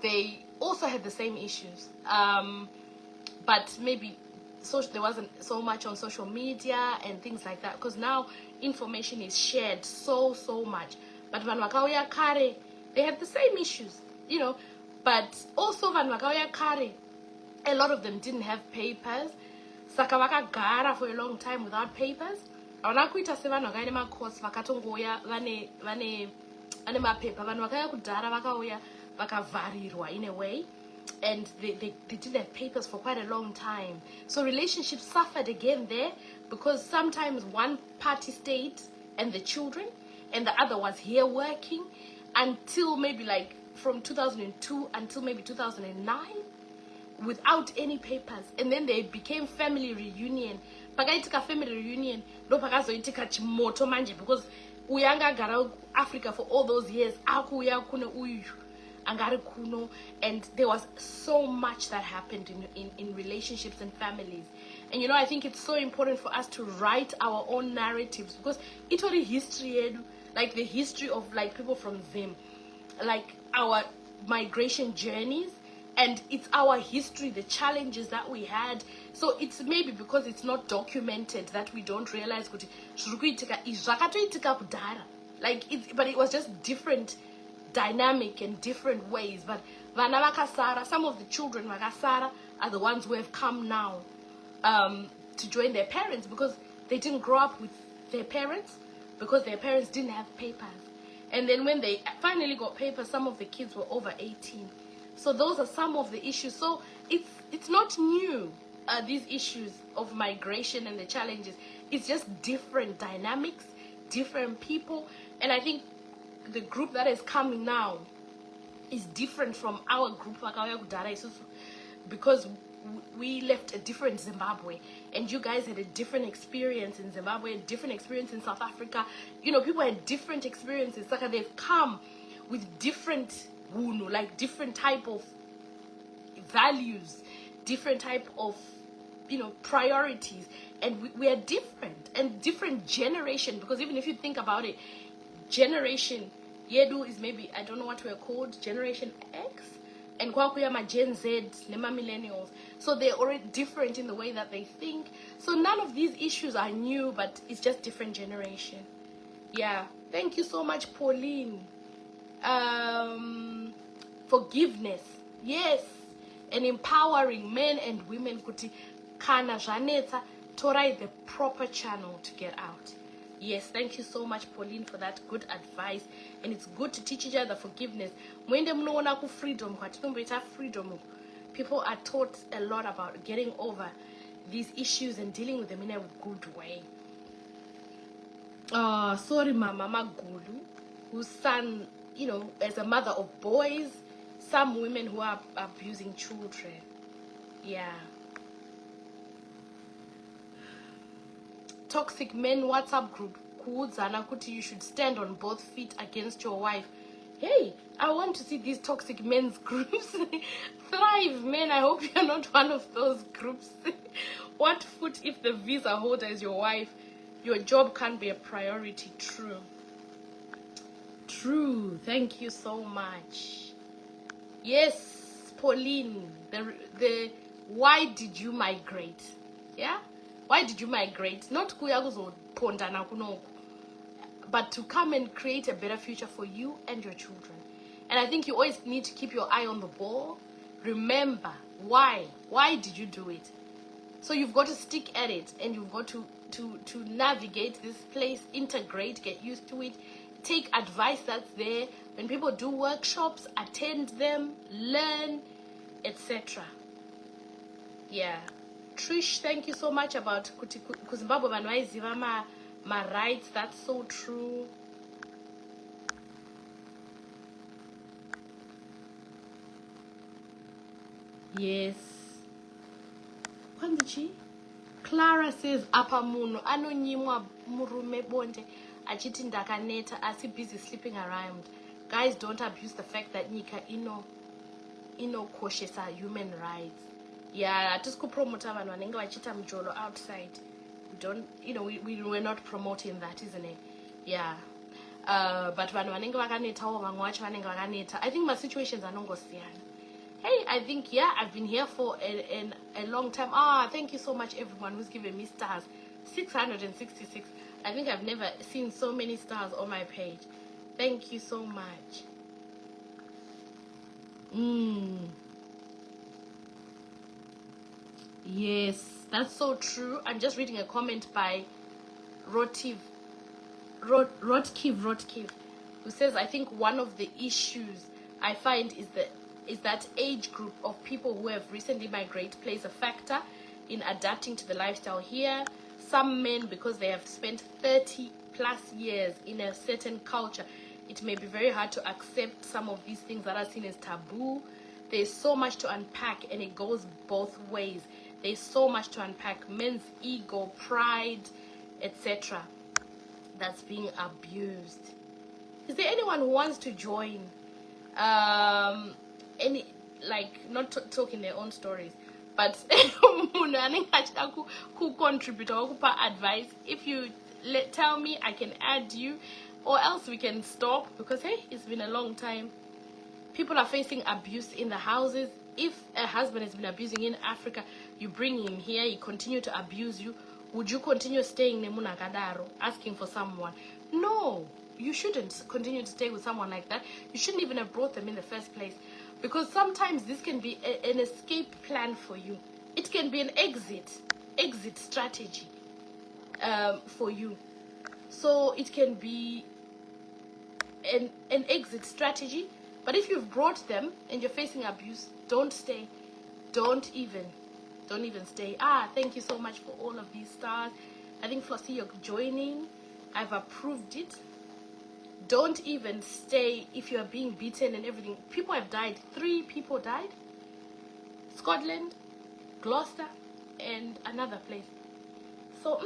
they also had the same issues. But maybe there wasn't so much on social media and things like that. Because now information is shared so much. But when Makauya Kare, they had the same issues, you know. But also when Makauya Kare, a lot of them didn't have papers. Saka vakagara for a long time without papers. Avana kuita sevanhu vakaenda macourse vakatongoya vane mapepa. Vanhu vakauya kudhara vakauya vakavharirwa in a way, and they didn't have papers for quite a long time. So relationships suffered again there, because sometimes one party stayed and the children, and the other was here working until maybe like from 2002 until maybe 2009. Without any papers, and then they became family reunion. Pakaitika family reunion ndo pakazoitika chimoto manje, because uyanga gara Africa for all those years akuya kuno uyu angari kuno, and there was so much that happened in relationships and families. And you know, I think it's so important for us to write our own narratives, because it's already history, like the history of like people from them, like our migration journeys. And it's our history, the challenges that we had. So it's maybe because it's not documented that we don't realize like but it was just different dynamic and different ways. But some of the children are the ones who have come now to join their parents, because they didn't grow up with their parents, because their parents didn't have papers. And then when they finally got papers, some of the kids were over 18. So those are some of the issues. So it's not new, these issues of migration and the challenges. It's just different dynamics, different people. And I think the group that is coming now is different from our group, because we left a different Zimbabwe, and you guys had a different experience in Zimbabwe, a different experience in South Africa. You know, people had different experiences. Like they've come with different like different type of values, different type of, you know, priorities, and we are different, and different generation. Because even if you think about it, generation Yedu is maybe, I don't know what we're called, generation X, and Kwakuyama Gen Z, Nema millennials. So they're already different in the way that they think. So none of these issues are new, but it's just different generation. Yeah, thank you so much, Pauline. Forgiveness, yes, and empowering men and women kuti kana zvanetsa torai the proper channel to get out. Yes, thank you so much, Pauline, for that good advice. And it's good to teach each other forgiveness. Mwende munoona ku freedom, kwatinomboita freedom, people are taught a lot about getting over these issues and dealing with them in a good way. Sorry, Mama Magulu, whose son, you know, as a mother of boys, some women who are abusing children. Yeah. Toxic men WhatsApp group, kuti you should stand on both feet against your wife. Hey, I want to see these toxic men's groups thrive, men. I hope you're not one of those groups. What foot if the visa holder is your wife? Your job can't be a priority. True. True. Thank you so much. Yes, Pauline. The why did you migrate? Yeah? Why did you migrate? Not kuyaguzo pondana kuno, but to come and create a better future for you and your children. And I think you always need to keep your eye on the ball. Remember why. Why did you do it? So you've got to stick at it, and you've got to navigate this place, integrate, get used to it, take advice that's there. When people do workshops, attend them, learn, etc. Yeah. Trish, thank you so much about Zimbabwe vanwaiziva my rights. That's so true. Yes. Kwandichi? Clara says, apa muno anonyimwa murume bonde achiti ndakaneta asi busy sleeping around. Guys, don't abuse the fact that nyika inokoshesa human rights. Yeah, just go promote vanhu vanenge vachita mujolo outside. We don't, we're not promoting that, isn't it? Yeah. But vanhu vanenge vakanetawo vamwe vacho vanenge vakaneta. I think my situations anongosiyana. Hey, I think, yeah, I've been here for a long time. Thank you so much, everyone who's given me stars. 666. I think I've never seen so many stars on my page. Thank you so much. Yes, that's so true. I'm just reading a comment by Rotkiv, who says, I think one of the issues I find is that age group of people who have recently migrated plays a factor in adapting to the lifestyle here. Some men, because they have spent 30 plus years in a certain culture, it may be very hard to accept some of these things that are seen as taboo. There's so much to unpack, and it goes both ways. There's so much to unpack. Men's ego, pride, etc. that's being abused. Is there anyone who wants to join? Any, like, not talking their own stories, but who contribute or who advice. If you tell me, I can add you, or else we can stop, because hey, it's been a long time. People are facing abuse in the houses. If a husband has been abusing in Africa, you bring him here, he continue to abuse you. Would you continue staying nemunakadaro, asking for someone? No, you shouldn't continue to stay with someone like that. You shouldn't even have brought them in the first place, because sometimes this can be an escape plan for you. It can be an exit strategy for you. So it can be an exit strategy. But if you've brought them and you're facing abuse, don't stay. Don't even stay. Thank you so much for all of these stars. I think Flossie, you're joining. I've approved it. Don't even stay if you are being beaten and everything. People have died. 3 people died. Scotland, Gloucester, and another place. So,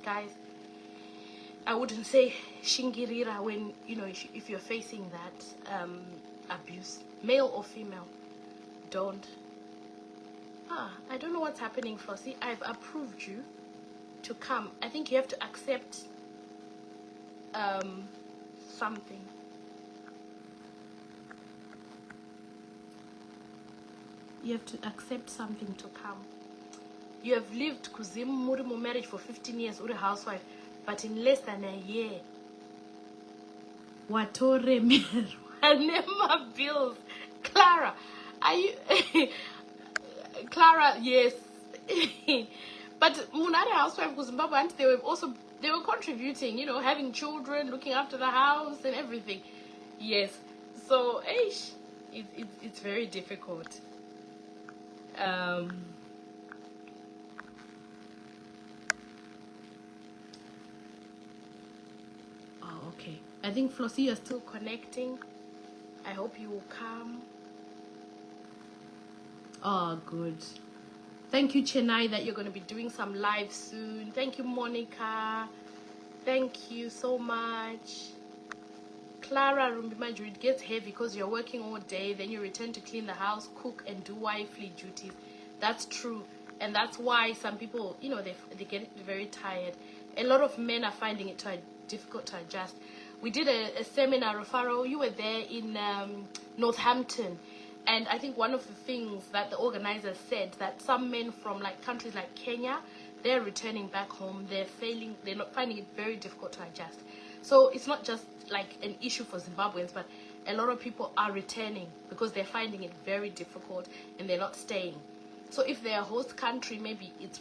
guys, I wouldn't say shingirira when, if you're facing that abuse, male or female. Don't. I don't know what's happening, Flossie. I've approved you to come. I think you have to accept something. You have to accept something to come. You have lived kuzimu muri mu marriage for 15 years, uri housewife, but in less than a year, watore meru, anema bills. Clara, are you? Clara, yes. But munari housewife kuZimbabwe, and they were contributing, having children, looking after the house and everything. Yes. So, it's very difficult. Okay. I think Flossie, you're still connecting. I hope you will come. Oh, good. Thank you, Chennai, that you're going to be doing some live soon. Thank you, Monica. Thank you so much. Clara Rumbidzai, it gets heavy because you're working all day, then you return to clean the house, cook, and do wifely duties. That's true. And that's why some people, they get very tired. A lot of men are finding it difficult to adjust. We did a seminar, Rufaro, you were there in Northampton. And I think one of the things that the organizers said, that some men from countries like Kenya, they're returning back home, they're not finding it very difficult to adjust. So it's not just an issue for Zimbabweans, but a lot of people are returning because they're finding it very difficult and they're not staying. So if they're a host country, maybe it's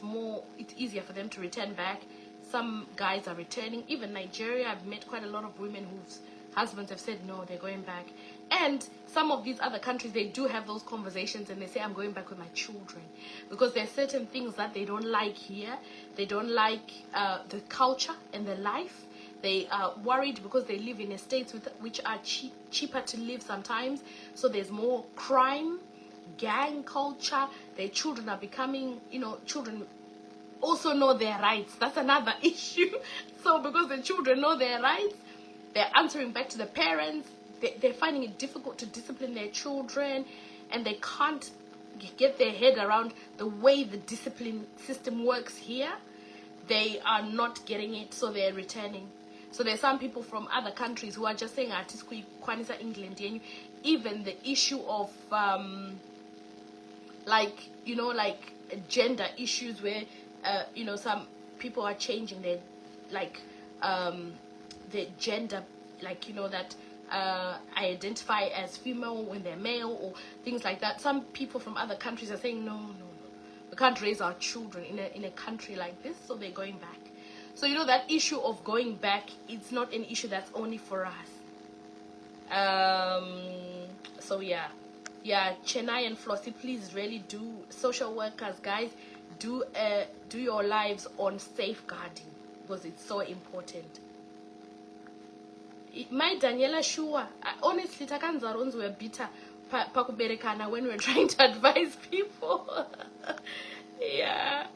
easier for them to return back. Some guys are returning. Even Nigeria, I've met quite a lot of women whose husbands have said no, they're going back. And some of these other countries, they do have those conversations and they say, I'm going back with my children. Because there are certain things that they don't like here. They don't like the culture and the life. They are worried because they live in estates which are cheaper to live sometimes. So there's more crime. gang culture. Their children are becoming, children also know their rights. That's another issue. So because the children know their rights, they're answering back to the parents. They're finding it difficult to discipline their children, and they can't get their head around the way the discipline system works here. They are not getting it, so they're returning. So there's some people from other countries who are just saying, "Kwanisa England." Even the issue of like gender issues, where some people are changing their their gender, that identify as female when they're male, or things like that. Some people from other countries are saying, no, we can't raise our children in a country like this, so they're going back. So that issue of going back, it's not an issue that's only for us. So yeah, Chennai and Flossie, please really do, social workers, guys, do your lives on safeguarding, because it's so important. My Daniela, sure, honestly, takanzaronzi were bitter pakuberekana when we're trying to advise people. Yeah.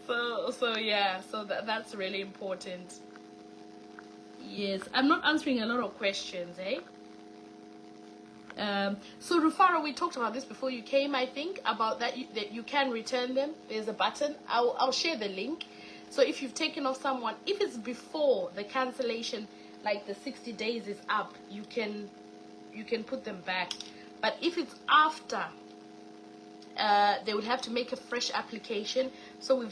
So that's really important. Yes, I'm not answering a lot of questions, eh? So Rufaro, we talked about this before you came, I think, about that you can return them. There's a button. I'll share the link. So if you've taken off someone, if it's before the cancellation, like the 60 days is up, you can put them back. But if it's after, they would have to make a fresh application. So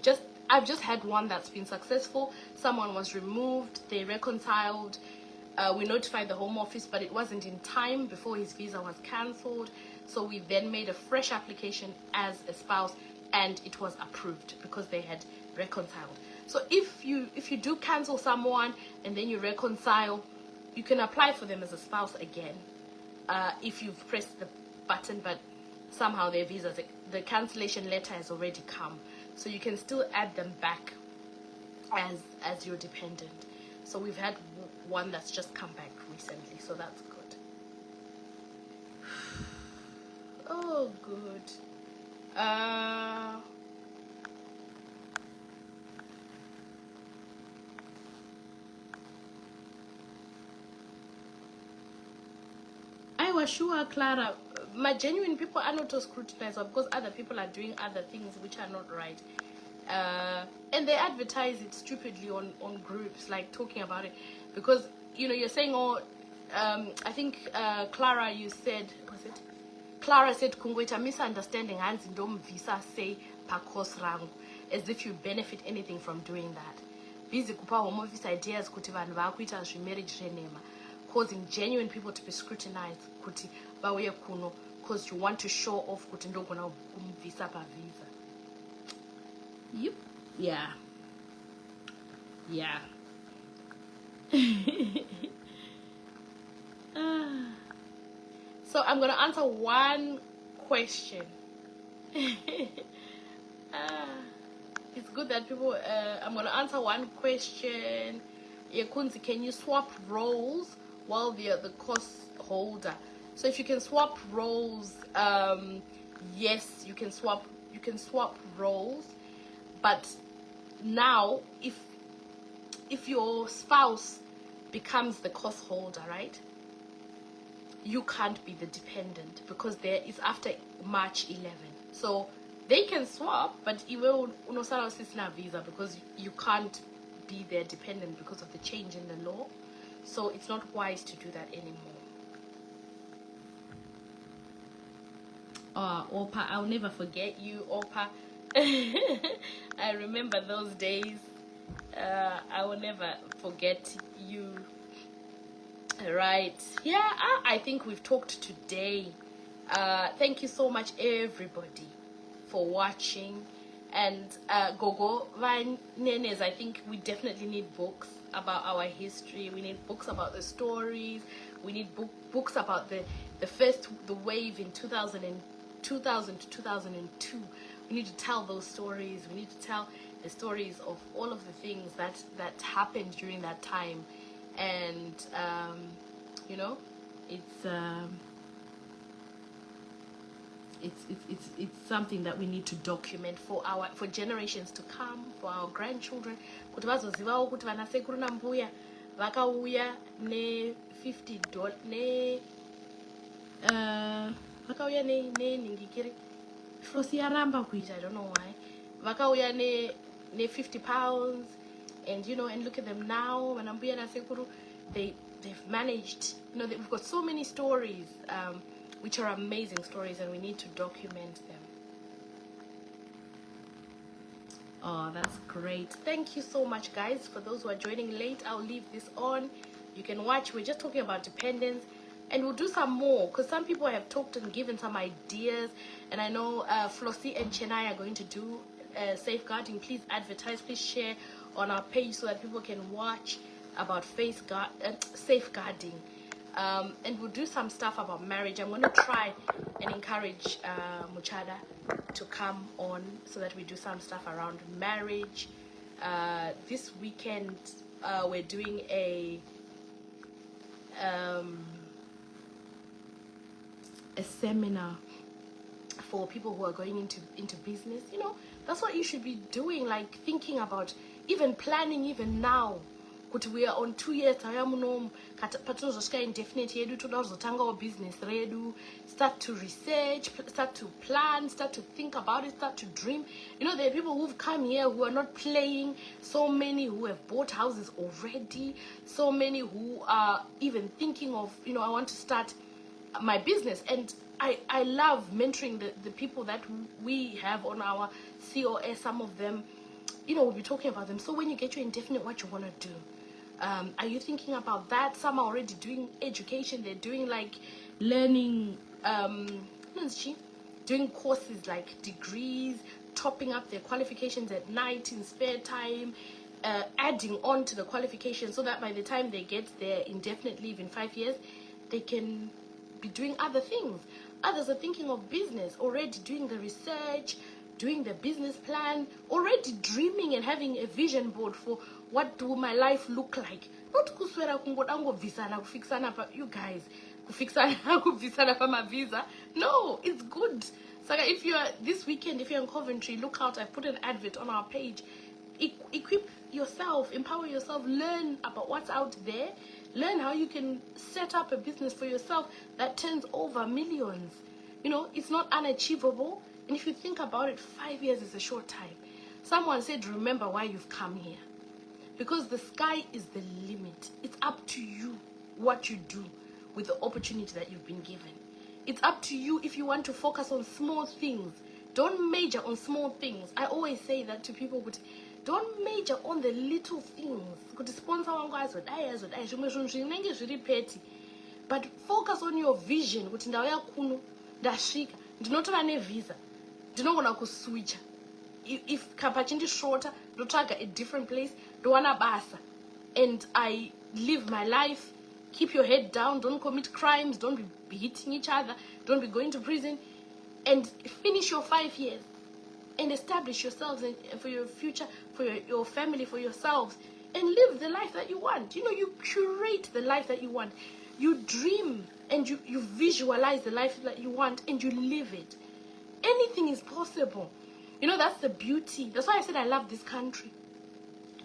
I've just had one that's been successful. Someone was removed, they reconciled. We notified the Home Office, but it wasn't in time before his visa was cancelled. So we then made a fresh application as a spouse, and it was approved because they had reconciled. So if you do cancel someone and then you reconcile, you can apply for them as a spouse again if you've pressed the button, but somehow their visa, the cancellation letter has already come. So you can still add them back as your dependent. So we've had one that's just come back recently, so that's good. Oh, good. I was sure, Clara, my genuine people are not scrutinized because other people are doing other things which are not right. And they advertise it stupidly on groups, like talking about it, because you're saying, I think Clara, you said, was it Clara said kungoita misunderstanding hands ndom visa say pakos rangu, as if you benefit anything from doing that. Busy kupa Home Office ideas kuti vanhu vakuita zvemarriage renema, causing genuine people to be scrutinized kuti vauye kuno because you want to show off kuti ndogona kumuvisa pavisa. Yep. Yeah. So I'm gonna answer one question. It's good that people. I'm gonna answer one question. Yekunzi, can you swap roles while you're the COS holder? So if you can swap roles, yes, you can swap. You can swap roles, but now if your spouse becomes the COS holder, right? You can't be the dependent because there is after March 11. So they can swap, but you will unosala sisina visa because you can't be their dependent because of the change in the law. So it's not wise to do that anymore. Opa, I'll never forget you, Opa. I remember those days. I will never forget you. Right. Yeah, I think we've talked today. Thank you so much, everybody, for watching. And Gogo Nenes, I think we definitely need books about our history. We need books about the stories. We need books about the wave in 2000 to 2002. We need to tell those stories. We need to tell the stories of all of the things that happened during that time. And it's it's something that we need to document for generations to come, for our grandchildren, kuti vazozivawo kuti vanasekuru nambuya vakauya ne $50 ne vakauya nenhingikiri Flosi yaramba kuita, I don't know why, vakauya ne £50, and and look at them now, vanambuya nasekuru, they've managed, we've got so many stories, which are amazing stories, and we need to document them. Oh, that's great. Thank you so much, guys. For those who are joining late, I'll leave this on. You can watch. We're just talking about dependence, and we'll do some more, because some people have talked and given some ideas, and I know Flossie and Chennai are going to do safeguarding. Please advertise, please share on our page so that people can watch about safeguarding. And we'll do some stuff about marriage. I'm going to try and encourage Muchada to come on so that we do some stuff around marriage. This weekend we're doing a seminar for people who are going into business. That's what you should be doing, like thinking about, even planning even now. Kuti we are on 2 years patinozosvika indefinite yedu, toda kuzotangawo business redu, start to research, start to plan, start to think about it, start to dream. There are people who've come here who are not playing, so many who have bought houses already, so many who are even thinking of, I want to start my business. And I love mentoring the people that we have on our COS. Some of them, we'll be talking about them. So when you get your indefinite, what you want to do? Are you thinking about that? Some are already doing education. They're doing like learning, doing courses like degrees, topping up their qualifications at night in spare time, adding on to the qualifications so that by the time they get their indefinite leave in 5 years, they can be doing other things. Others are thinking of business, already doing the research, doing the business plan, already dreaming and having a vision board for what will my life look like. Not kuswera kungodango visana kufixana pa, you guys, kufixana kufixana pa ma visa. No, it's good. So if you're this weekend, if you're in Coventry, look out. I've put an advert on our page. Equip yourself, empower yourself, learn about what's out there, learn how you can set up a business for yourself that turns over millions. It's not unachievable. And if you think about it, 5 years is a short time. Someone said, remember why you've come here. Because the sky is the limit. It's up to you what you do with the opportunity that you've been given. It's up to you if you want to focus on small things. Don't major on small things. I always say that to people, but don't major on the little things. But focus on your vision. Ndinotora nevisa, ndinogona kuswitcha. If kapachindi shorter, ndotsvaga a different place, ndowana basa, and I live my life. Keep your head down, don't commit crimes, don't be hitting each other, don't be going to prison, and finish your 5 years and establish yourselves for your future, for your family, for yourselves, and live the life that you want. You curate the life that you want. You dream and you visualize the life that you want and you live it. Anything is possible. That's the beauty. That's why I said I love this country.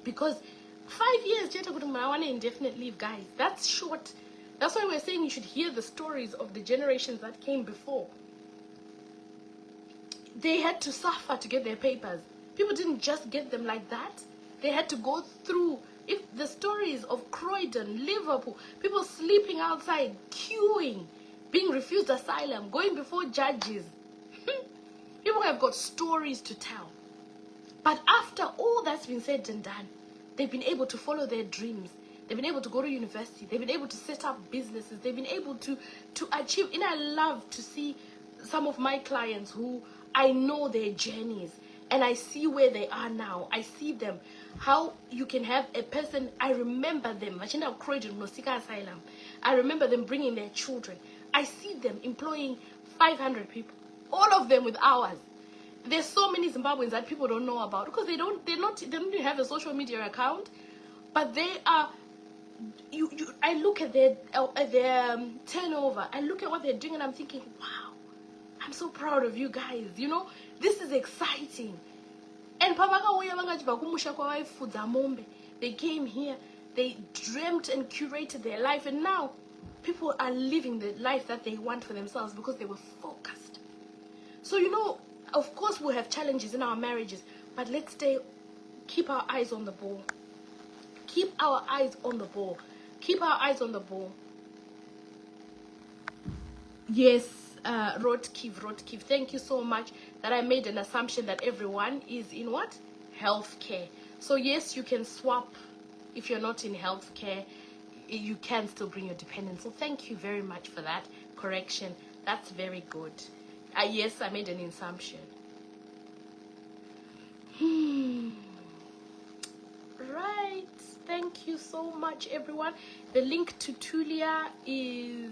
Because 5 years, I want indefinite leave, guys. That's short. That's why we're saying you should hear the stories of the generations that came before. They had to suffer to get their papers. People didn't just get them like that. They had to go through. If the stories of Croydon, Liverpool, people sleeping outside, queuing, being refused asylum, going before judges. People have got stories to tell. But after all that's been said and done, they've been able to follow their dreams. They've been able to go to university. They've been able to set up businesses. They've been able to achieve. And I love to see some of my clients who I know their journeys. And I see where they are now. I see them. How you can have a person, I remember them. I remember them bringing their children. I see them employing 500 people. All of them with hours. There's so many Zimbabweans that people don't know about because they don't even have a social media account. But they are, I look at their turnover. I look at what they're doing and I'm thinking, wow, I'm so proud of you guys. You know, this is exciting. And they came here, they dreamt and curated their life, and now people are living the life that they want for themselves because they were focused. So, you know, of course we'll have challenges in our marriages, but let's keep our eyes on the ball. Keep our eyes on the ball. Keep our eyes on the ball. Yes, Rotkiv, thank you so much that I made an assumption that everyone is in what? Healthcare. So yes, you can swap. If you're not in healthcare, you can still bring your dependents. So thank you very much for that correction. That's very good. Yes, I made an assumption. Right. Thank you so much, everyone. The link to Tulia is